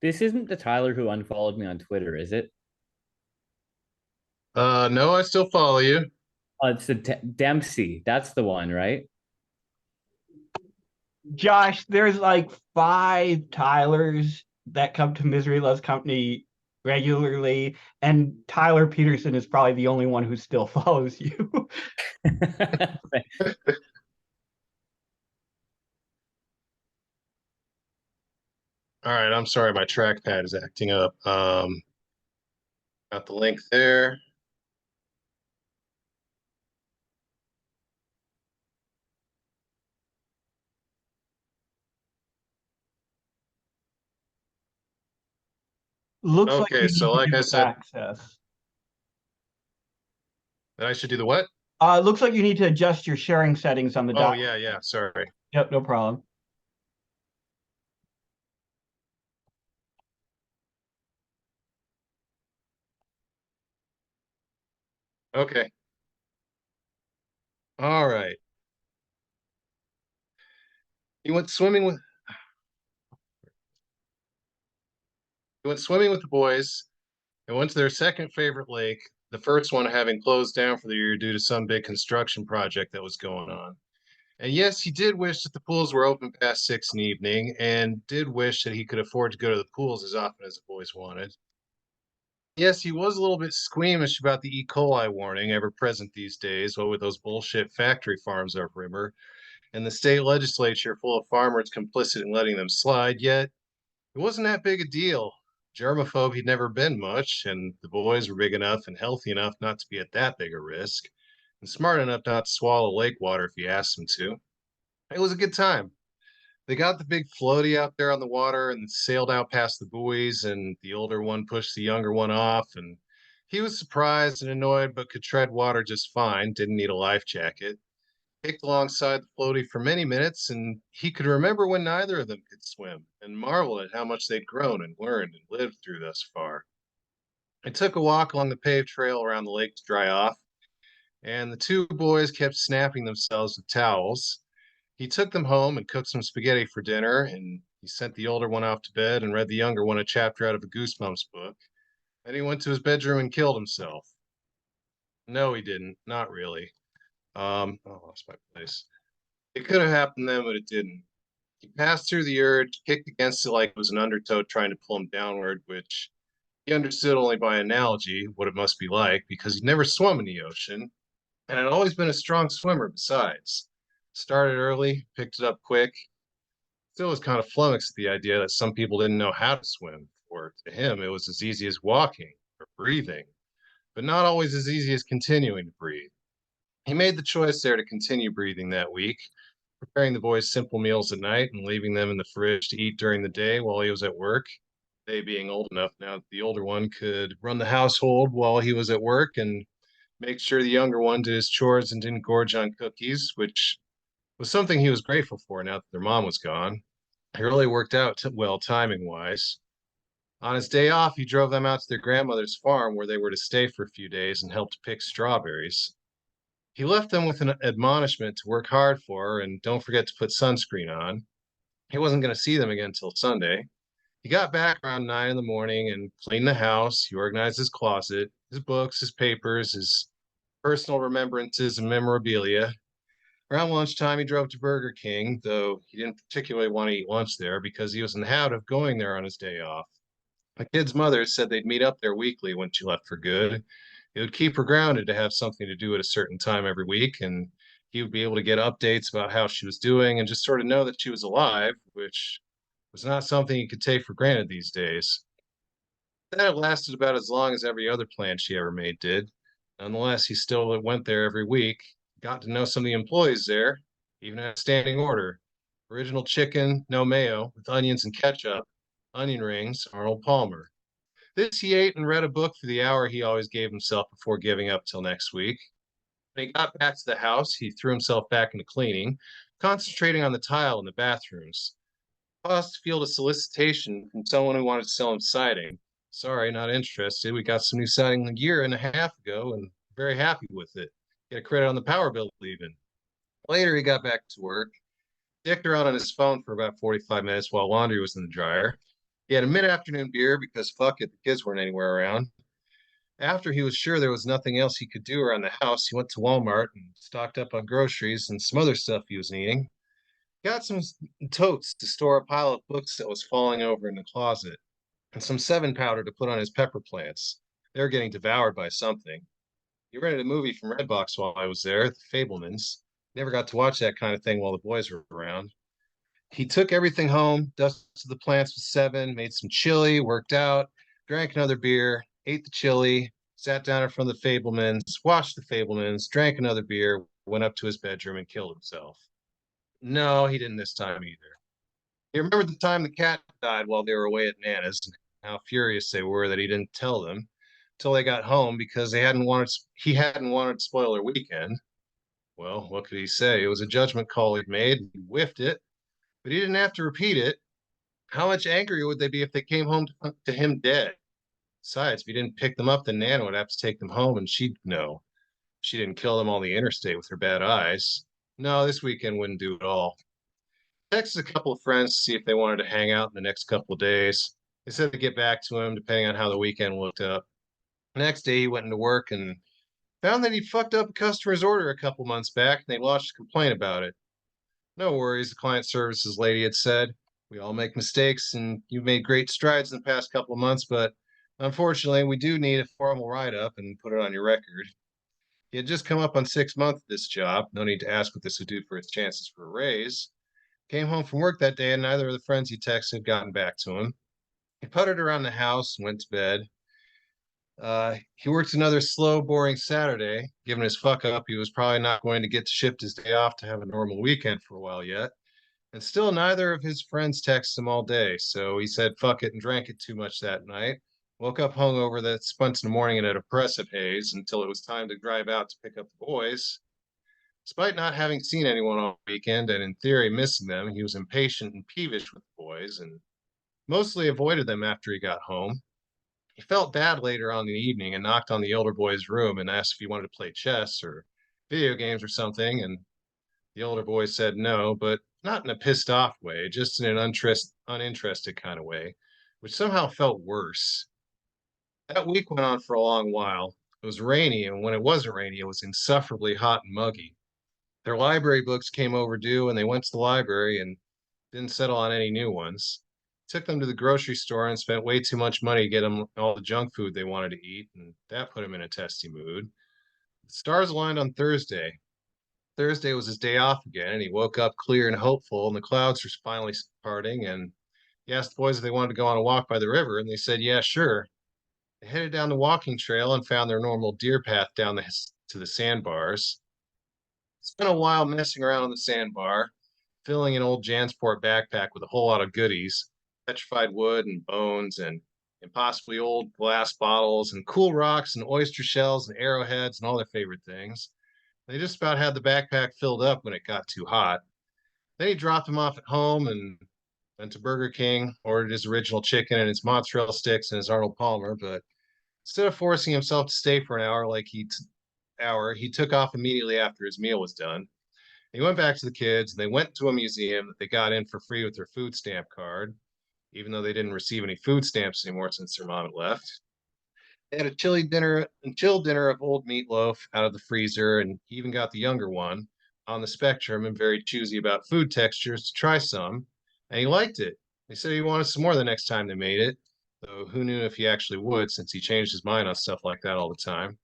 This isn't the Tyler who unfollowed me on Twitter, is it? No, I still follow you. It's the Dempsey. That's the one, right? Josh, there's like 5 Tylers that come to Misery Loves Company regularly, and Tyler Peterson is probably the only one who still follows you. All right, I'm sorry, my trackpad is acting up. Got the link there. Looks like okay, so like I said, access. I should do the what? Looks like you need to adjust your sharing settings on the doc. Oh, yeah, sorry. Yep, no problem. Okay. All right. He went swimming with the boys and went to their second favorite lake, the first one having closed down for the year due to some big construction project that was going on. And yes, he did wish that the pools were open past 6 in the evening, and did wish that he could afford to go to the pools as often as the boys wanted. Yes, he was a little bit squeamish about the E. coli warning ever present these days, what with those bullshit factory farms upriver, and the state legislature full of farmers complicit in letting them slide, yet it wasn't that big a deal. Germaphobe he'd never been much, and the boys were big enough and healthy enough not to be at that big a risk, and smart enough not to swallow lake water if you asked them to. It was a good time. They got the big floaty out there on the water and sailed out past the buoys, and the older one pushed the younger one off, and he was surprised and annoyed, but could tread water just fine, didn't need a life jacket. Kicked alongside the floaty for many minutes, and he could remember when neither of them could swim, and marveled at how much they'd grown and learned and lived through thus far. They took a walk along the paved trail around the lake to dry off, and the two boys kept snapping themselves with towels. He took them home and cooked some spaghetti for dinner, and he sent the older one off to bed and read the younger one a chapter out of a Goosebumps book. Then he went to his bedroom and killed himself. No, he didn't. Not really. I lost my place. It could have happened then, but it didn't. He passed through the urge, kicked against it like it was an undertow trying to pull him downward, which he understood only by analogy what it must be like because he'd never swum in the ocean and had always been a strong swimmer besides. Started early, picked it up quick. Still was kind of flummoxed at the idea that some people didn't know how to swim, for to him it was as easy as walking or breathing, but not always as easy as continuing to breathe. He made the choice there to continue breathing that week, preparing the boys simple meals at night and leaving them in the fridge to eat during the day while he was at work. They being old enough now that the older one could run the household while he was at work and make sure the younger one did his chores and didn't gorge on cookies, which was something he was grateful for now that their mom was gone. It really worked out well timing wise. On his day off, he drove them out to their grandmother's farm where they were to stay for a few days and helped pick strawberries. He left them with an admonishment to work hard for her and don't forget to put sunscreen on. He wasn't going to see them again until Sunday. He got back around 9 in the morning and cleaned the house. He organized his closet, his books, his papers, his personal remembrances and memorabilia. Around lunchtime, he drove to Burger King, though he didn't particularly want to eat lunch there because he was in the habit of going there on his day off. The kid's mother said they'd meet up there weekly when she left for good. It would keep her grounded to have something to do at a certain time every week, and he would be able to get updates about how she was doing and just sort of know that she was alive, which was not something he could take for granted these days. That lasted about as long as every other plan she ever made did. Nonetheless, he still went there every week, got to know some of the employees there, even at a standing order. Original chicken, no mayo, with onions and ketchup, onion rings, Arnold Palmer. This he ate and read a book for the hour he always gave himself before giving up till next week. When he got back to the house, he threw himself back into cleaning, concentrating on the tile in the bathrooms. Paused to field a solicitation from someone who wanted to sell him siding. Sorry, not interested. We got some new siding a year and a half ago and very happy with it. Get a credit on the power bill even. Later, he got back to work, dicked around on his phone for about 45 minutes while laundry was in the dryer. He had a mid-afternoon beer because fuck it, the kids weren't anywhere around. After he was sure there was nothing else he could do around the house, he went to Walmart and stocked up on groceries and some other stuff he was needing. Got some totes to store a pile of books that was falling over in the closet, and some 7 powder to put on his pepper plants. They were getting devoured by something. He rented a movie from Redbox while I was there, The Fablemans. Never got to watch that kind of thing while the boys were around. He took everything home, dusted the plants with 7, made some chili, worked out, drank another beer, ate the chili, sat down in front of the Fablemans, watched the Fablemans, drank another beer, went up to his bedroom and killed himself. No, he didn't this time either. He remembered the time the cat died while they were away at Nana's and how furious they were that he didn't tell them until they got home because he hadn't wanted to spoil their weekend. Well, what could he say? It was a judgment call he'd made. He whiffed it, but he didn't have to repeat it. How much angrier would they be if they came home to him dead? Besides, if he didn't pick them up, then Nana would have to take them home, and she'd know. She didn't kill them on the interstate with her bad eyes. No, this weekend wouldn't do it all. Texted a couple of friends to see if they wanted to hang out in the next couple of days. They said to get back to him depending on how the weekend looked up. The next day, he went into work and found that he'd fucked up a customer's order a couple months back, and they lodged a complaint about it. No worries, the client services lady had said. We all make mistakes, and you've made great strides in the past couple of months, but unfortunately, we do need a formal write-up and put it on your record. He had just come up on 6 months of this job. No need to ask what this would do for his chances for a raise. Came home from work that day, and neither of the friends he texted had gotten back to him. He puttered around the house and went to bed. He worked another slow, boring Saturday. Given his fuck up, he was probably not going to get to shift his day off to have a normal weekend for a while yet. And still, neither of his friends texted him all day, so he said fuck it and drank it too much that night. Woke up hungover that spent in the morning in a depressive haze until it was time to drive out to pick up the boys. Despite not having seen anyone all weekend and in theory missing them, he was impatient and peevish with the boys and mostly avoided them after he got home. He felt bad later on in the evening and knocked on the older boy's room and asked if he wanted to play chess or video games or something. And the older boy said no, but not in a pissed off way, just in an uninterested kind of way, which somehow felt worse. That week went on for a long while. It was rainy, and when it wasn't rainy, it was insufferably hot and muggy. Their library books came overdue, and they went to the library and didn't settle on any new ones. Took them to the grocery store and spent way too much money to get them all the junk food they wanted to eat, and that put him in a testy mood. The stars aligned on Thursday. Thursday was his day off again, and he woke up clear and hopeful, and the clouds were finally parting. And he asked the boys if they wanted to go on a walk by the river, and they said, yeah, sure. They headed down the walking trail and found their normal deer path down to the sandbars. Spent a while messing around on the sandbar, filling an old Jansport backpack with a whole lot of goodies, petrified wood and bones and impossibly old glass bottles and cool rocks and oyster shells and arrowheads and all their favorite things. They just about had the backpack filled up when it got too hot. Then he dropped them off at home and went to Burger King, ordered his original chicken and his mozzarella sticks and his Arnold Palmer, but instead of forcing himself to stay for an hour, he took off immediately after his meal was done. He went back to the kids and they went to a museum that they got in for free with their food stamp card, even though they didn't receive any food stamps anymore since their mom had left. They had a chilled dinner of old meatloaf out of the freezer, and he even got the younger one on the spectrum and very choosy about food textures to try some, and he liked it. He said he wanted some more the next time they made it, though who knew if he actually would since he changed his mind on stuff like that all the time.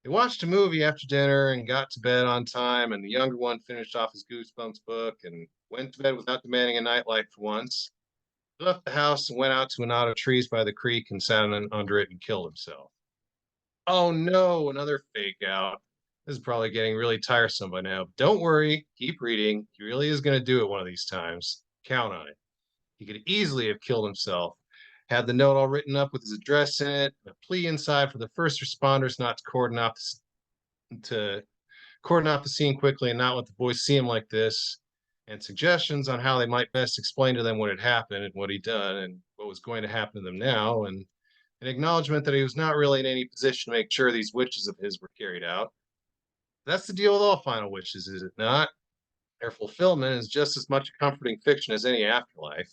They watched a movie after dinner and got to bed on time, and the younger one finished off his Goosebumps book and went to bed without demanding a nightlight for once. He left the house and went out to a knot of trees by the creek and sat under it and killed himself. Oh no, another fake out. This is probably getting really tiresome by now. Don't worry, keep reading. He really is going to do it one of these times. Count on it. He could easily have killed himself. Had the note all written up with his address in it, a plea inside for the first responders not to cordon off the scene quickly and not let the boys see him like this, and suggestions on how they might best explain to them what had happened and what he'd done and what was going to happen to them now, and an acknowledgement that he was not really in any position to make sure these wishes of his were carried out. That's the deal with all final wishes, is it not? Their fulfillment is just as much a comforting fiction as any afterlife.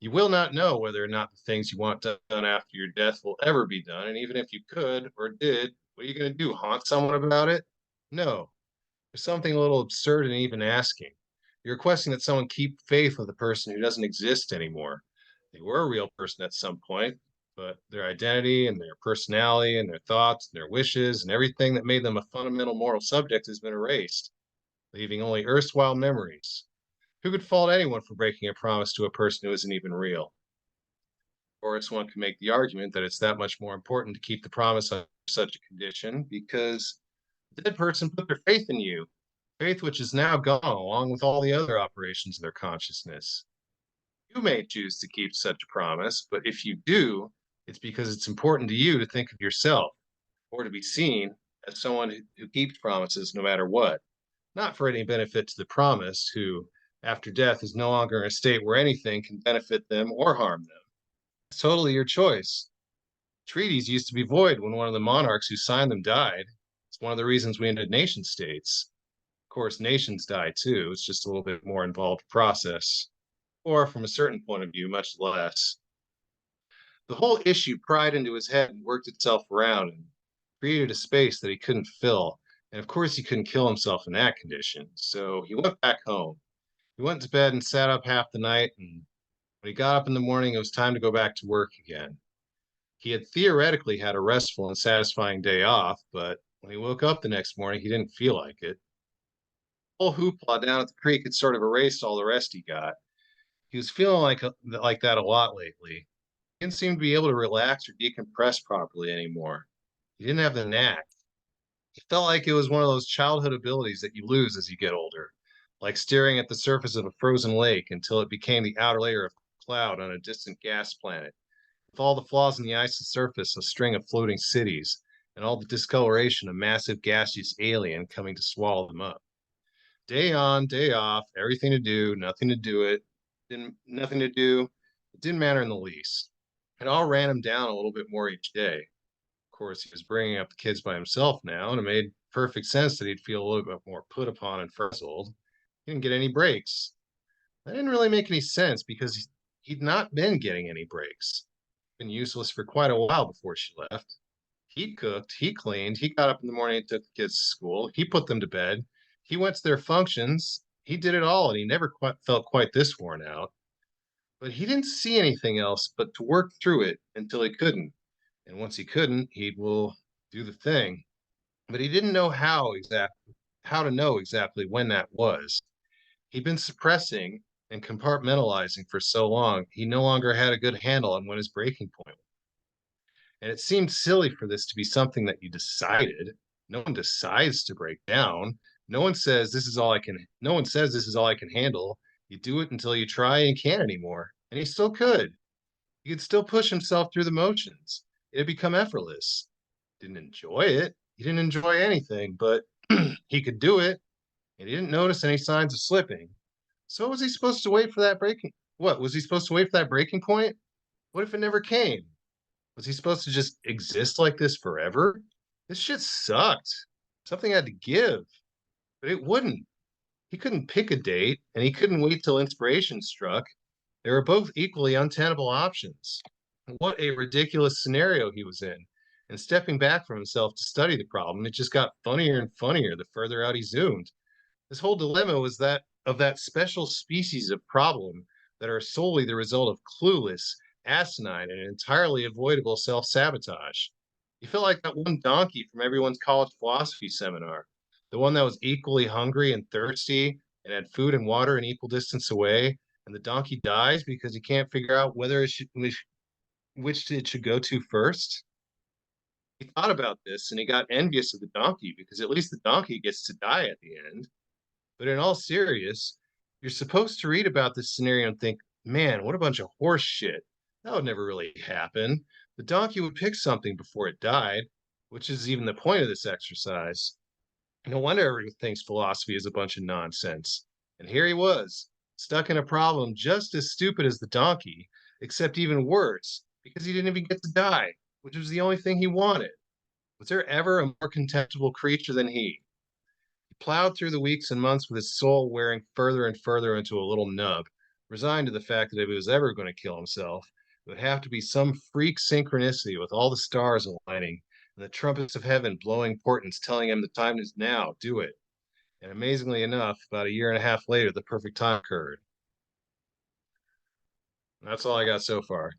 You will not know whether or not the things you want done after your death will ever be done, and even if you could or did, what are you going to do? Haunt someone about it? No. There's something a little absurd in even asking. You're requesting that someone keep faith with a person who doesn't exist anymore. They were a real person at some point, but their identity and their personality and their thoughts and their wishes and everything that made them a fundamental moral subject has been erased, leaving only erstwhile memories. Who could fault anyone for breaking a promise to a person who isn't even real? Or else one can make the argument that it's that much more important to keep the promise under such a condition because the dead person put their faith in you, faith which is now gone along with all the other operations of their consciousness. You may choose to keep such a promise, but if you do, it's because it's important to you to think of yourself or to be seen as someone who keeps promises no matter what, not for any benefit to the promised, who after death is no longer in a state where anything can benefit them or harm them. It's totally your choice. Treaties used to be void when one of the monarchs who signed them died. It's one of the reasons we ended nation states. Of course, nations die too. It's just a little bit more involved process, or from a certain point of view, much less. The whole issue pried into his head and worked itself around and created a space that he couldn't fill. And of course, he couldn't kill himself in that condition. So he went back home. He went to bed and sat up half the night, and when he got up in the morning, it was time to go back to work again. He had theoretically had a restful and satisfying day off, but when he woke up the next morning, he didn't feel like it. The whole hoopla down at the creek had sort of erased all the rest he got. He was feeling like that a lot lately. He didn't seem to be able to relax or decompress properly anymore. He didn't have the knack. He felt like it was one of those childhood abilities that you lose as you get older, like staring at the surface of a frozen lake until it became the outer layer of cloud on a distant gas planet. With all the flaws in the ice's surface, a string of floating cities, and all the discoloration, a massive gaseous alien coming to swallow them up. Day on, day off, everything to do, nothing to do it, nothing to do. It didn't matter in the least. It all ran him down a little bit more each day. Of course, he was bringing up the kids by himself now, and it made perfect sense that he'd feel a little bit more put upon and frazzled. He didn't get any breaks. That didn't really make any sense because he'd not been getting any breaks. Been useless for quite a while before she left. He cooked, he cleaned, he got up in the morning and took the kids to school, he put them to bed, he went to their functions, he did it all, and he never felt quite this worn out. But he didn't see anything else but to work through it until he couldn't. And once he couldn't, he'd do the thing. But he didn't know how to know exactly when that was. He'd been suppressing and compartmentalizing for so long, he no longer had a good handle on when his breaking point was. And it seemed silly for this to be something that you decided. No one decides to break down. No one says this is all I can handle. You do it until you try and can't anymore. And he still could. He could still push himself through the motions. It had become effortless. Didn't enjoy it. He didn't enjoy anything, but he could do it. And he didn't notice any signs of slipping. So was he supposed to wait for that breaking? What, was he supposed to wait for that breaking point? What if it never came? Was he supposed to just exist like this forever? This shit sucked. Something had to give, but it wouldn't. He couldn't pick a date, and he couldn't wait till inspiration struck. They were both equally untenable options. What a ridiculous scenario he was in. And stepping back from himself to study the problem, it just got funnier and funnier the further out he zoomed. This whole dilemma was that of that special species of problem that are solely the result of clueless, asinine, and entirely avoidable self-sabotage. You felt like that one donkey from everyone's college philosophy seminar, the one that was equally hungry and thirsty and had food and water an equal distance away, and the donkey dies because he can't figure out which it should go to first. He thought about this and he got envious of the donkey because at least the donkey gets to die at the end. But in all seriousness, you're supposed to read about this scenario and think, man, what a bunch of horse shit. That would never really happen. The donkey would pick something before it died, which is even the point of this exercise. No wonder everyone thinks philosophy is a bunch of nonsense. And here he was, stuck in a problem just as stupid as the donkey, except even worse, because he didn't even get to die, which was the only thing he wanted. Was there ever a more contemptible creature than he? He plowed through the weeks and months with his soul wearing further and further into a little nub, resigned to the fact that if he was ever going to kill himself, it would have to be some freak synchronicity with all the stars aligning and the trumpets of heaven blowing portents telling him the time is now, do it. And amazingly enough, about a year and a half later, the perfect time occurred. And that's all I got so far.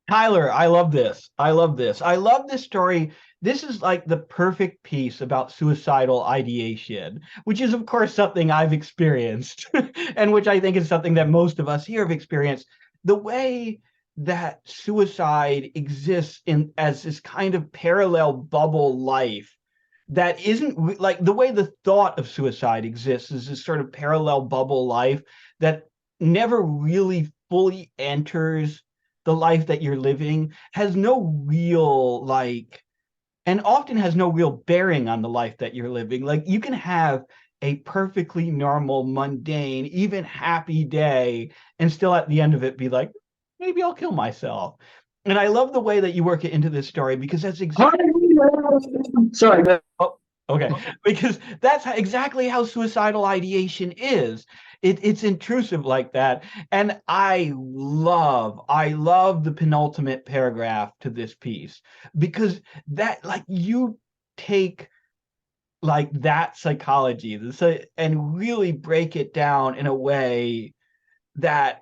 Tyler, I love this. I love this. I love this story. This is like the perfect piece about suicidal ideation, which is, of course, something I've experienced and which I think is something that most of us here have experienced. The way that suicide exists as this kind of parallel bubble life that isn't like the way the thought of suicide exists is this sort of parallel bubble life that never really fully enters the life that you're living, has no real and often has no real bearing on the life that you're living. Like you can have a perfectly normal, mundane, even happy day and still at the end of it be like, maybe I'll kill myself. And I love the way that you work it into this story because that's exactly Sorry. Oh, okay. Because that's exactly how suicidal ideation is. It's intrusive like that. And I love the penultimate paragraph to this piece because that you take that psychology and really break it down in a way that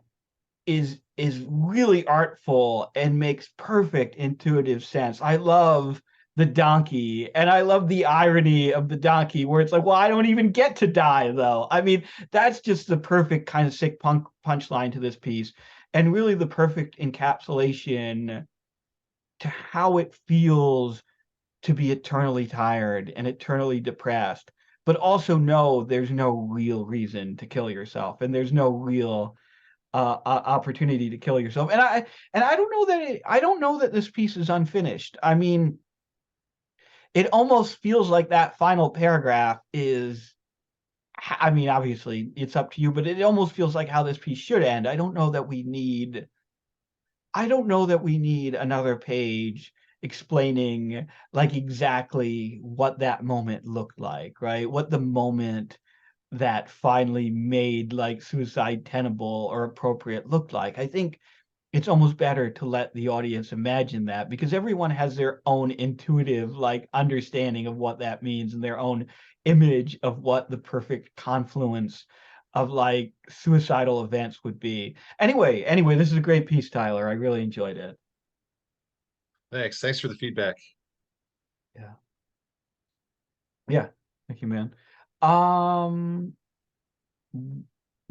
is really artful and makes perfect intuitive sense. I love the donkey and I love the irony of the donkey where it's like, well, I don't even get to die though. I mean, that's just the perfect kind of sick punchline to this piece. and really the perfect encapsulation to how it feels to be eternally tired and eternally depressed, but also know there's no real reason to kill yourself, and there's no real opportunity to kill yourself. And I don't know that I don't know that this piece is unfinished. I mean, it almost feels like that final paragraph is, I mean, obviously it's up to you, but it almost feels like how this piece should end. I don't know that we need another page explaining like exactly what that moment looked like, right? What the moment that finally made like suicide tenable or appropriate looked like. I think it's almost better to let the audience imagine that, because everyone has their own intuitive like understanding of what that means and their own image of what the perfect confluence of like suicidal events would be. Anyway, this is a great piece, Tyler. I really enjoyed it. Thanks for the feedback. Yeah, thank you, man.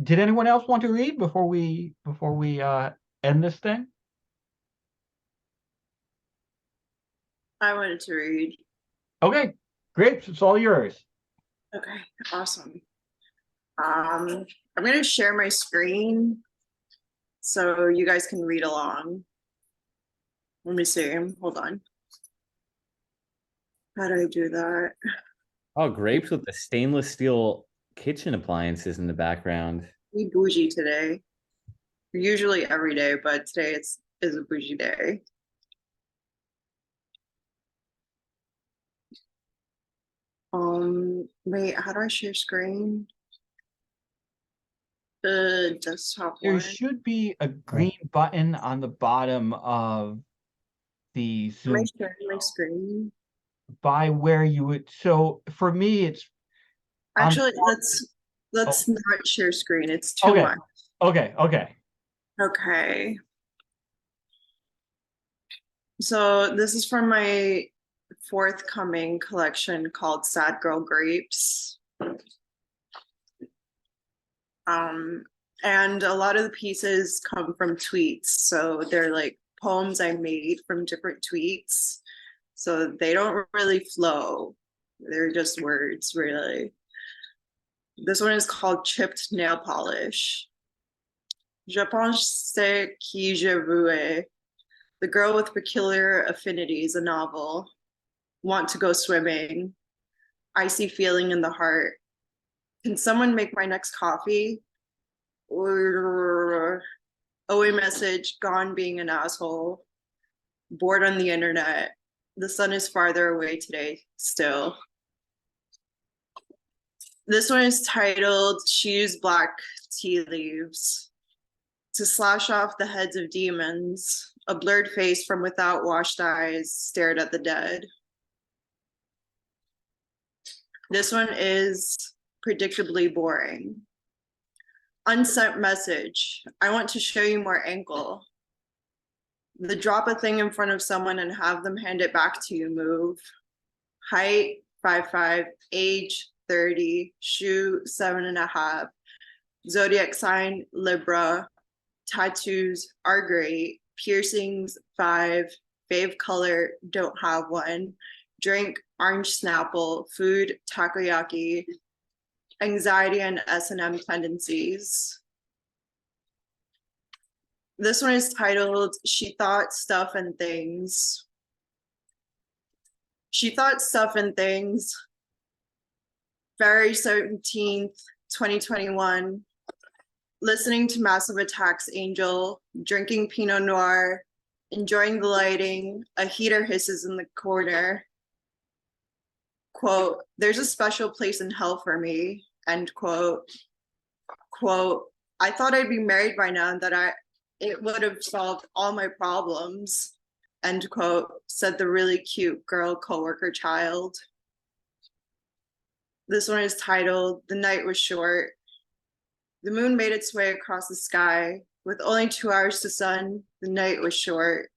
Did anyone else want to read before we end this thing? I wanted to read. Okay, great. It's all yours. Okay, awesome. I'm gonna share my screen so you guys can read along. Let me see. Hold on. How do I do that? Oh, grapes with the stainless steel kitchen appliances in the background. We bougie today. Usually every day, but today is a bougie day. Wait, how do I share screen? The desktop There one. should be a green button on the bottom of the Am I Zoom sharing my screen? by where you would. So for me, it's Actually, let's not share screen. It's too okay. much. Okay. Okay. So this is from my forthcoming collection called Sad Girl Grapes. And a lot of the pieces come from tweets. So they're like poems I made from different tweets. So they don't really flow. They're just words, really. This one is called Chipped Nail Polish. Je pense que je veux. The Girl with Peculiar Affinities, a novel. Want to go swimming. Icy feeling in the heart. Can someone make my next coffee? Or OA message, gone being an asshole. Bored on the internet. The sun is farther away today still. This one is titled She Used Black Tea Leaves to slash off the heads of demons. A blurred face from without washed eyes stared at the dead. This one is predictably boring. Unsent message. I want to show you more ankle. The drop a thing in front of someone and have them hand it back to you move. Height 5'5", age 30, shoe 7.5, zodiac sign Libra, tattoos are great, piercings 5, fave color don't have one, drink orange Snapple, food takoyaki, anxiety and S&M tendencies. This one is titled She Thought Stuff and Things. She thought stuff and things. February 17th, 2021. Listening to Massive Attack's Angel, drinking Pinot Noir, enjoying the lighting, a heater hisses in the corner. Quote, there's a special place in hell for me, end quote. Quote, I thought I'd be married by now and that it would have solved all my problems, end quote, said the really cute girl coworker child. This one is titled The Night Was Short. The moon made its way across the sky. With only 2 hours to sun, the night was short.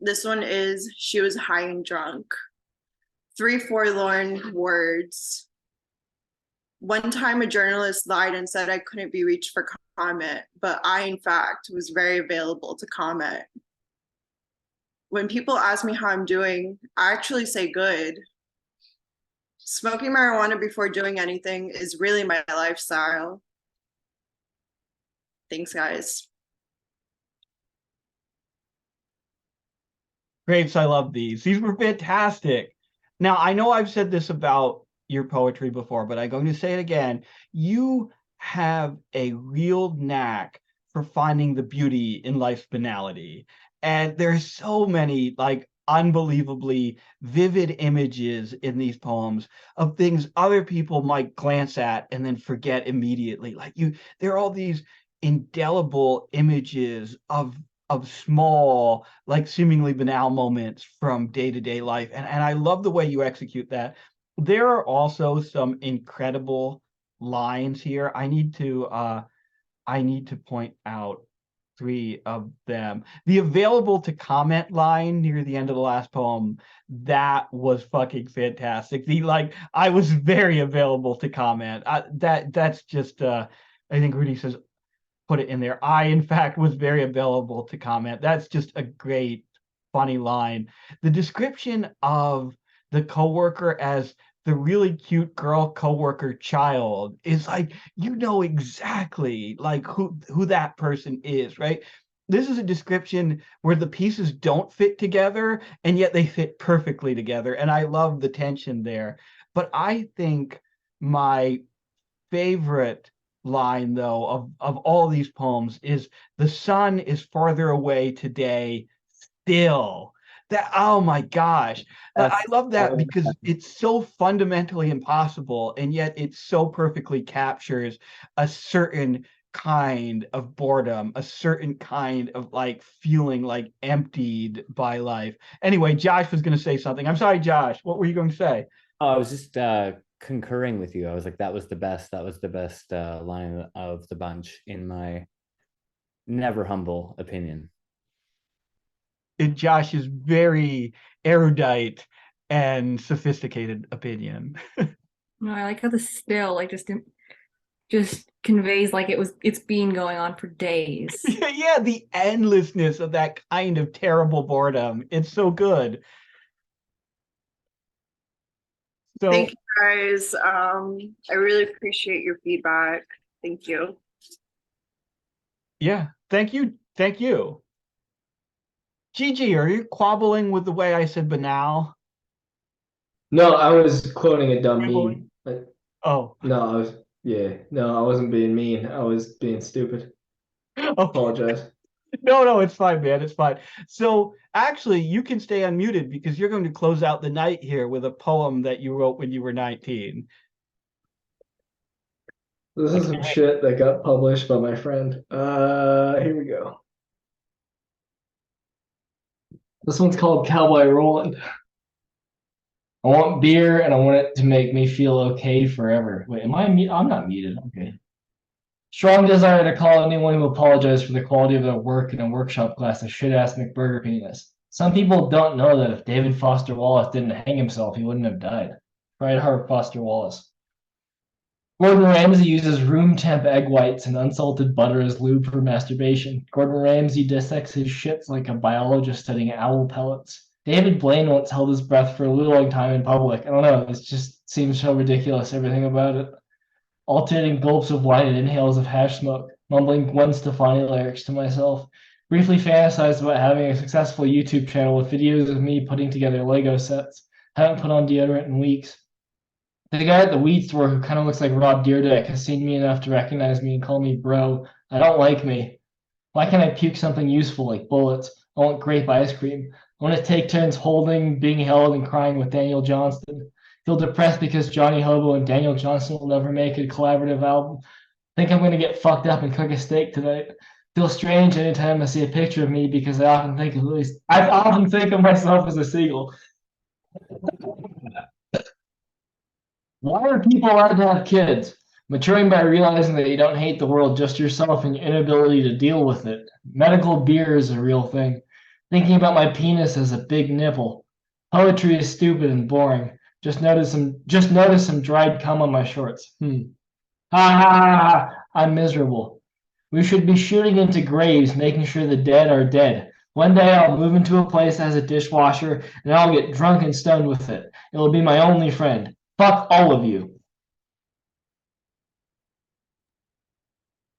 This one is She Was High and Drunk. 3 forlorn words. One time a journalist lied and said I couldn't be reached for comment, but I, in fact, was very available to comment. When people ask me how I'm doing, I actually say good. Smoking marijuana before doing anything is really my lifestyle. Thanks, guys. Grapes, I love these. These were fantastic. Now, I know I've said this about your poetry before, but I'm going to say it again. You have a real knack for finding the beauty in life's banality. And there's so many like unbelievably vivid images in these poems of things other people might glance at and then forget immediately. Like there are all these indelible images of small, like seemingly banal moments from day-to-day life. And I love the way you execute that. There are also some incredible lines here. I need to point out 3 of them. The available to comment line near the end of the last poem, that was fucking fantastic. I was very available to comment. That's just I think Rudy says put it in there. I, in fact, was very available to comment. That's just a great, funny line. The description of the coworker as the really cute girl coworker child is like, you know exactly like who that person is, right? This is a description where the pieces don't fit together and yet they fit perfectly together. And I love the tension there. But I think my favorite line though of all these poems is the sun is farther away today still. That, oh my gosh, I love that because it's so fundamentally impossible and yet it so perfectly captures a certain kind of boredom, a certain kind of like feeling like emptied by life. Anyway, Josh was going to say something. I'm sorry, Josh, what were you going to say? Oh, I was just concurring with you. I was like, that was the best line of the bunch in my never humble opinion. In Josh's very erudite and sophisticated opinion. No, I like how the still like just conveys like it's been going on for days. Yeah, the endlessness of that kind of terrible boredom. It's so good. So Thank you, guys. I really appreciate your feedback. Thank you. yeah, thank you. Thank you. Gigi, are you quabbling with the way I said banal? No, I was quoting a dumb Quibbling? meme. Oh, No, I wasn't being mean. I was being stupid. okay. Apologize. No, it's fine, man. It's fine. So actually, you can stay unmuted because you're going to close out the night here with a poem that you wrote when you were 19. This is some shit that got published by my friend. Here we go. This one's called Cowboy Roland. I want beer and I want it to make me feel okay forever. Wait, am I muted? I'm not muted. Okay. Strong desire to call anyone who apologized for the quality of their work in a workshop class a shit-ass McBurger penis. Some people don't know that if David Foster Wallace didn't hang himself, he wouldn't have died. Friedhart Foster Wallace. Gordon Ramsay uses room temp egg whites and unsalted butter as lube for masturbation. Gordon Ramsay dissects his shits like a biologist studying owl pellets. David Blaine once held his breath for a really long time in public. I don't know, this just seems so ridiculous, everything about it. Alternating gulps of wine and inhales of hash smoke, mumbling Gwen Stefani lyrics to myself. Briefly fantasized about having a successful YouTube channel with videos of me putting together Lego sets. Haven't put on deodorant in weeks. The guy at the weed store who kind of looks like Rob Dyrdek has seen me enough to recognize me and call me bro. I don't like me. Why can't I puke something useful like bullets? I want grape ice cream. I want to take turns holding, being held, and crying with Daniel Johnston. Feel depressed because Johnny Hobo and Daniel Johnston will never make a collaborative album. Think I'm going to get fucked up and cook a steak tonight. Feel strange anytime I see a picture of me because I often think of myself as a seagull. Why are people allowed to have kids? Maturing by realizing that you don't hate the world, just yourself and your inability to deal with it. Medical beer is a real thing. Thinking about my penis as a big nipple. Poetry is stupid and boring. Just notice some dried cum on my shorts. Ha ha ha ha. I'm miserable. We should be shooting into graves, making sure the dead are dead. One day I'll move into a place that has a dishwasher, and I'll get drunk and stoned with it. It'll be my only friend. Fuck all of you.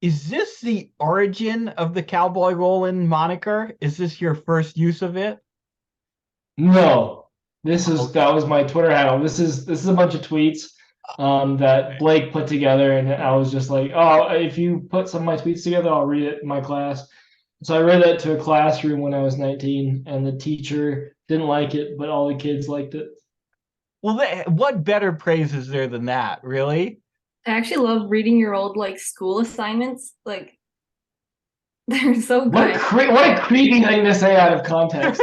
Is this the origin of the Cowboy Rollin' moniker? Is this your first use of it? No, that was my Twitter handle. This is a bunch of tweets that Blake put together, and I was just like, oh, if you put some of my tweets together, I'll read it in my class. So I read that to a classroom when I was 19, and the teacher didn't like it, but all the kids liked it. Well, what better praise is there than that, really? I actually love reading your old like school assignments. Like they're so good. What a creepy thing to say out of context.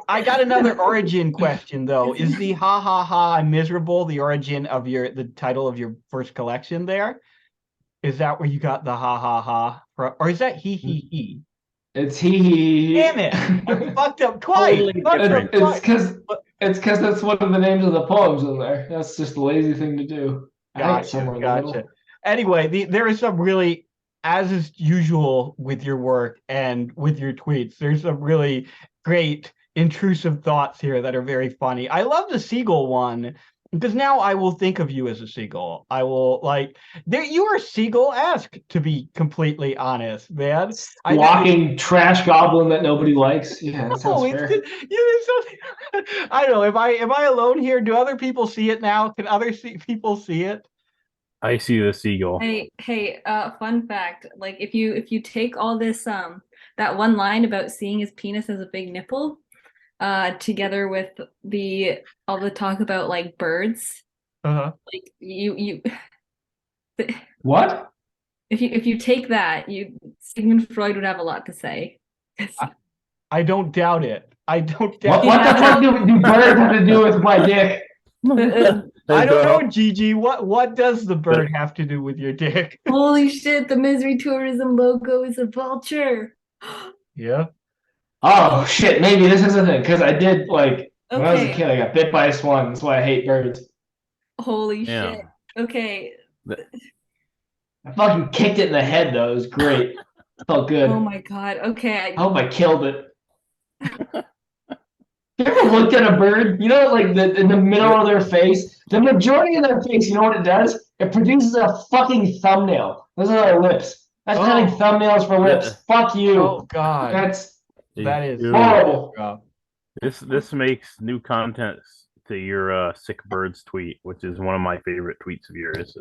I got another origin question though. Is the ha ha ha I'm miserable the origin of the title of your first collection there? Is that where you got the ha ha ha from, or is that he he he? It's he. Damn it! I fucked up twice. It's because that's one of the names of the poems in there. That's just a lazy thing to do. Gotcha. Anyway, there is some really, as is usual with your work and with your tweets, there's some really great intrusive thoughts here that are very funny. I love the seagull one because now I will think of you as a seagull. I will you are seagull-esque, to be completely honest, man. Walking trash goblin that nobody likes. Yeah, that sounds fair. I don't know. Am I alone here? Do other people see it now? Can other people see it? I see the seagull. Hey, fun fact, like if you take all this that one line about seeing his penis as a big nipple, together with all the talk about like birds, like you what? If you take that, Sigmund Freud would have a lot to say. I don't doubt it. I don't doubt What the fuck do birds have to do with my dick? I don't know, Gigi. What does the bird have to do with your dick? Holy shit, the Misery Tourism logo is a vulture. Yeah. Oh shit, maybe this is a thing, because I did when I was a kid, I got bit by a swan. That's why I hate birds. Holy shit. Okay. I fucking kicked it in the head though. It was great. It felt good. Oh my god. Okay. I hope I killed it. You ever looked at a bird? You know, like in the middle of their face, the majority of their face, you know what it does? It produces a fucking thumbnail. Those are their lips. That's having thumbnails for lips. Fuck you. Oh god. That is horrible. This makes new content to your sick birds tweet, which is one of my favorite tweets of yours.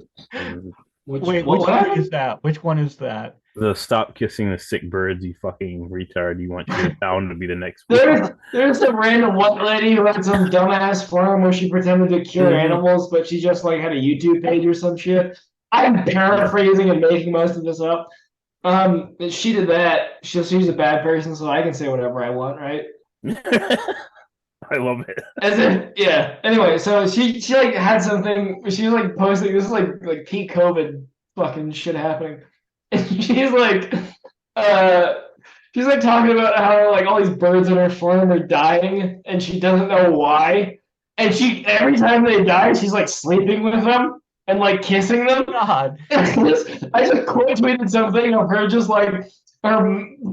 Which one is that? Which one is that? The stop kissing the sick birds, you fucking retard. You want your town to be the next There's some random white lady who had some dumbass forum where she pretended to cure animals, but she just had a YouTube page or some shit. I'm paraphrasing and making most of this up. She did that. She's a bad person, so I can say whatever I want, right? I love it. Yeah. Anyway, so she had something. She was posting. This is like peak COVID fucking shit happening, and she's talking about how all these birds in her farm are dying, and she doesn't know why. And every time they die, she's sleeping with them and kissing them. God. I just quote tweeted something of her just her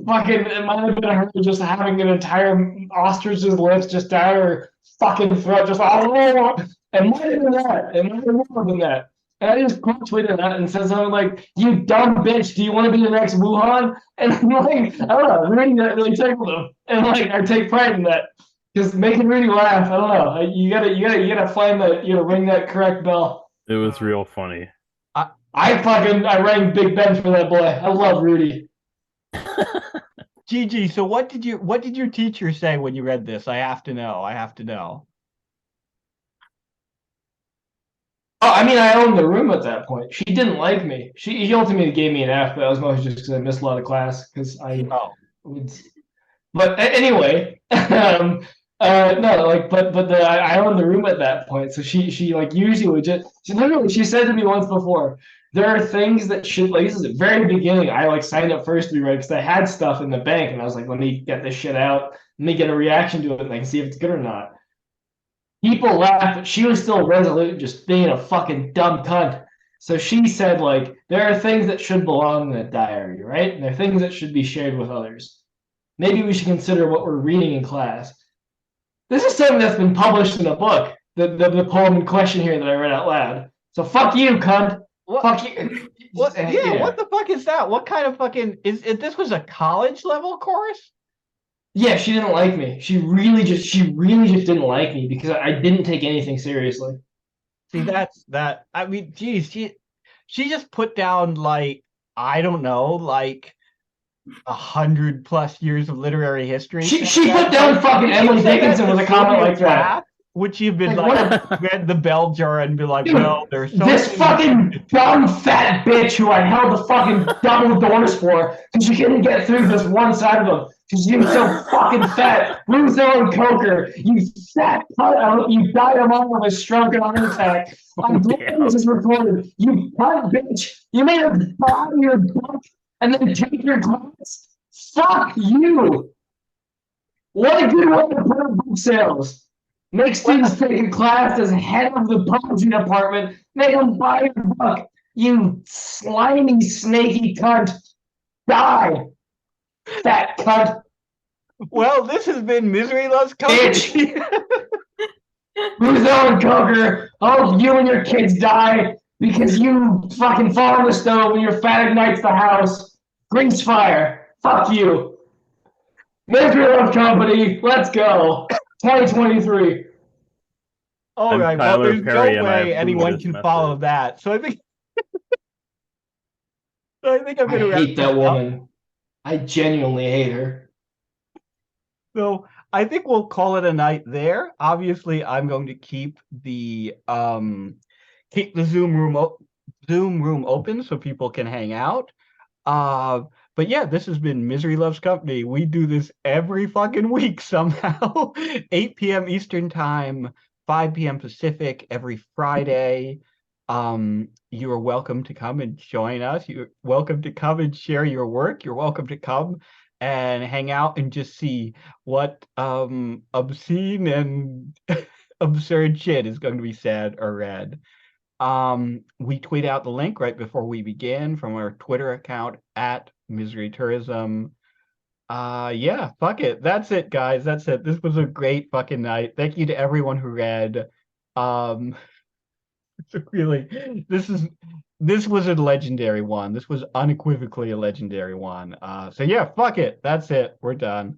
fucking, it might have been her just having an entire ostrich's lips just down her fucking throat, just it might have been that. It might have been more than that. And I just quote tweeted that and said something like, "You dumb bitch, do you want to be the next Wuhan?" And I'm I don't know, reading that really tickled him. And I take pride in that. Because making Rudy laugh, I don't know. You gotta find that, ring that correct bell. It was real funny. I rang Big Ben for that boy. I love Rudy. Gigi, so what did your teacher say when you read this? I have to know. Oh, I mean, I owned the room at that point. She didn't like me. She ultimately gave me an F, but that was mostly just because I missed a lot of class. But anyway, no, I owned the room at that point. So she usually would she said to me once before, there are things that should this is the very beginning. I signed up first to be read because I had stuff in the bank, and I was let me get this shit out, let me get a reaction to it, and I can see if it's good or not. People laughed, but she was still resolute, just being a fucking dumb cunt. So she said, like, there are things that should belong in a diary, right? And there are things that should be shared with others. Maybe we should consider what we're reading in class. This is something that's been published in a book, the poem in question here that I read out loud. So fuck you, cunt. What? Fuck you. What? Yeah, what the fuck is that? What kind of fucking this was a college level course? Yeah, she didn't like me. She really just didn't like me because I didn't take anything seriously. See, that's that. I mean, geez, she just put down like I don't know, like 100+ years of literary history. She put down fucking Emily Dickinson with a comment like that. Would she have been Like, like read the bell jar and be like, Dude, well, there's so this many- fucking dumb fat bitch who I held the fucking double doors for because she couldn't get through this one side of them because she was so fucking fat. Ruth Ellen Coker, you fat cunt, you died along with a stroke and heart attack. I'm glad this is recorded. You cunt bitch, you made a out of your book and then take your class. Fuck you. What a good way to put up book sales. Make students take a class as head of the policy department. Make them buy your book. You slimy, snaky cunt. Die, fat cunt. Well, this has been Misery Loves Company. Ruth Ellen Coker, hope you and your kids die because you fucking fall on the stove when your fat ignites the house. Grease fire. Fuck you. Misery Loves Company. Let's go. 2023. All I'm right, well, Tyler there's Perry, no and I way approve anyone this can message. follow that. So I think I'm I gonna wrap hate that this up. woman. I genuinely hate her. So I think we'll call it a night there. Obviously, I'm going to keep the Zoom room open so people can hang out. But yeah, this has been Misery Loves Company. We do this every fucking week somehow. 8 p.m. Eastern Time, 5 p.m. Pacific, every Friday. You are welcome to come and join us. You're welcome to come and share your work. You're welcome to come and hang out and just see what obscene and absurd shit is going to be said or read. We tweet out the link right before we begin from our Twitter account at Misery Tourism. Yeah, fuck it. That's it, guys. That's it. This was a great fucking night. Thank you to everyone who read. Really, this was a legendary one. This was unequivocally a legendary one. So yeah, fuck it. That's it. We're done.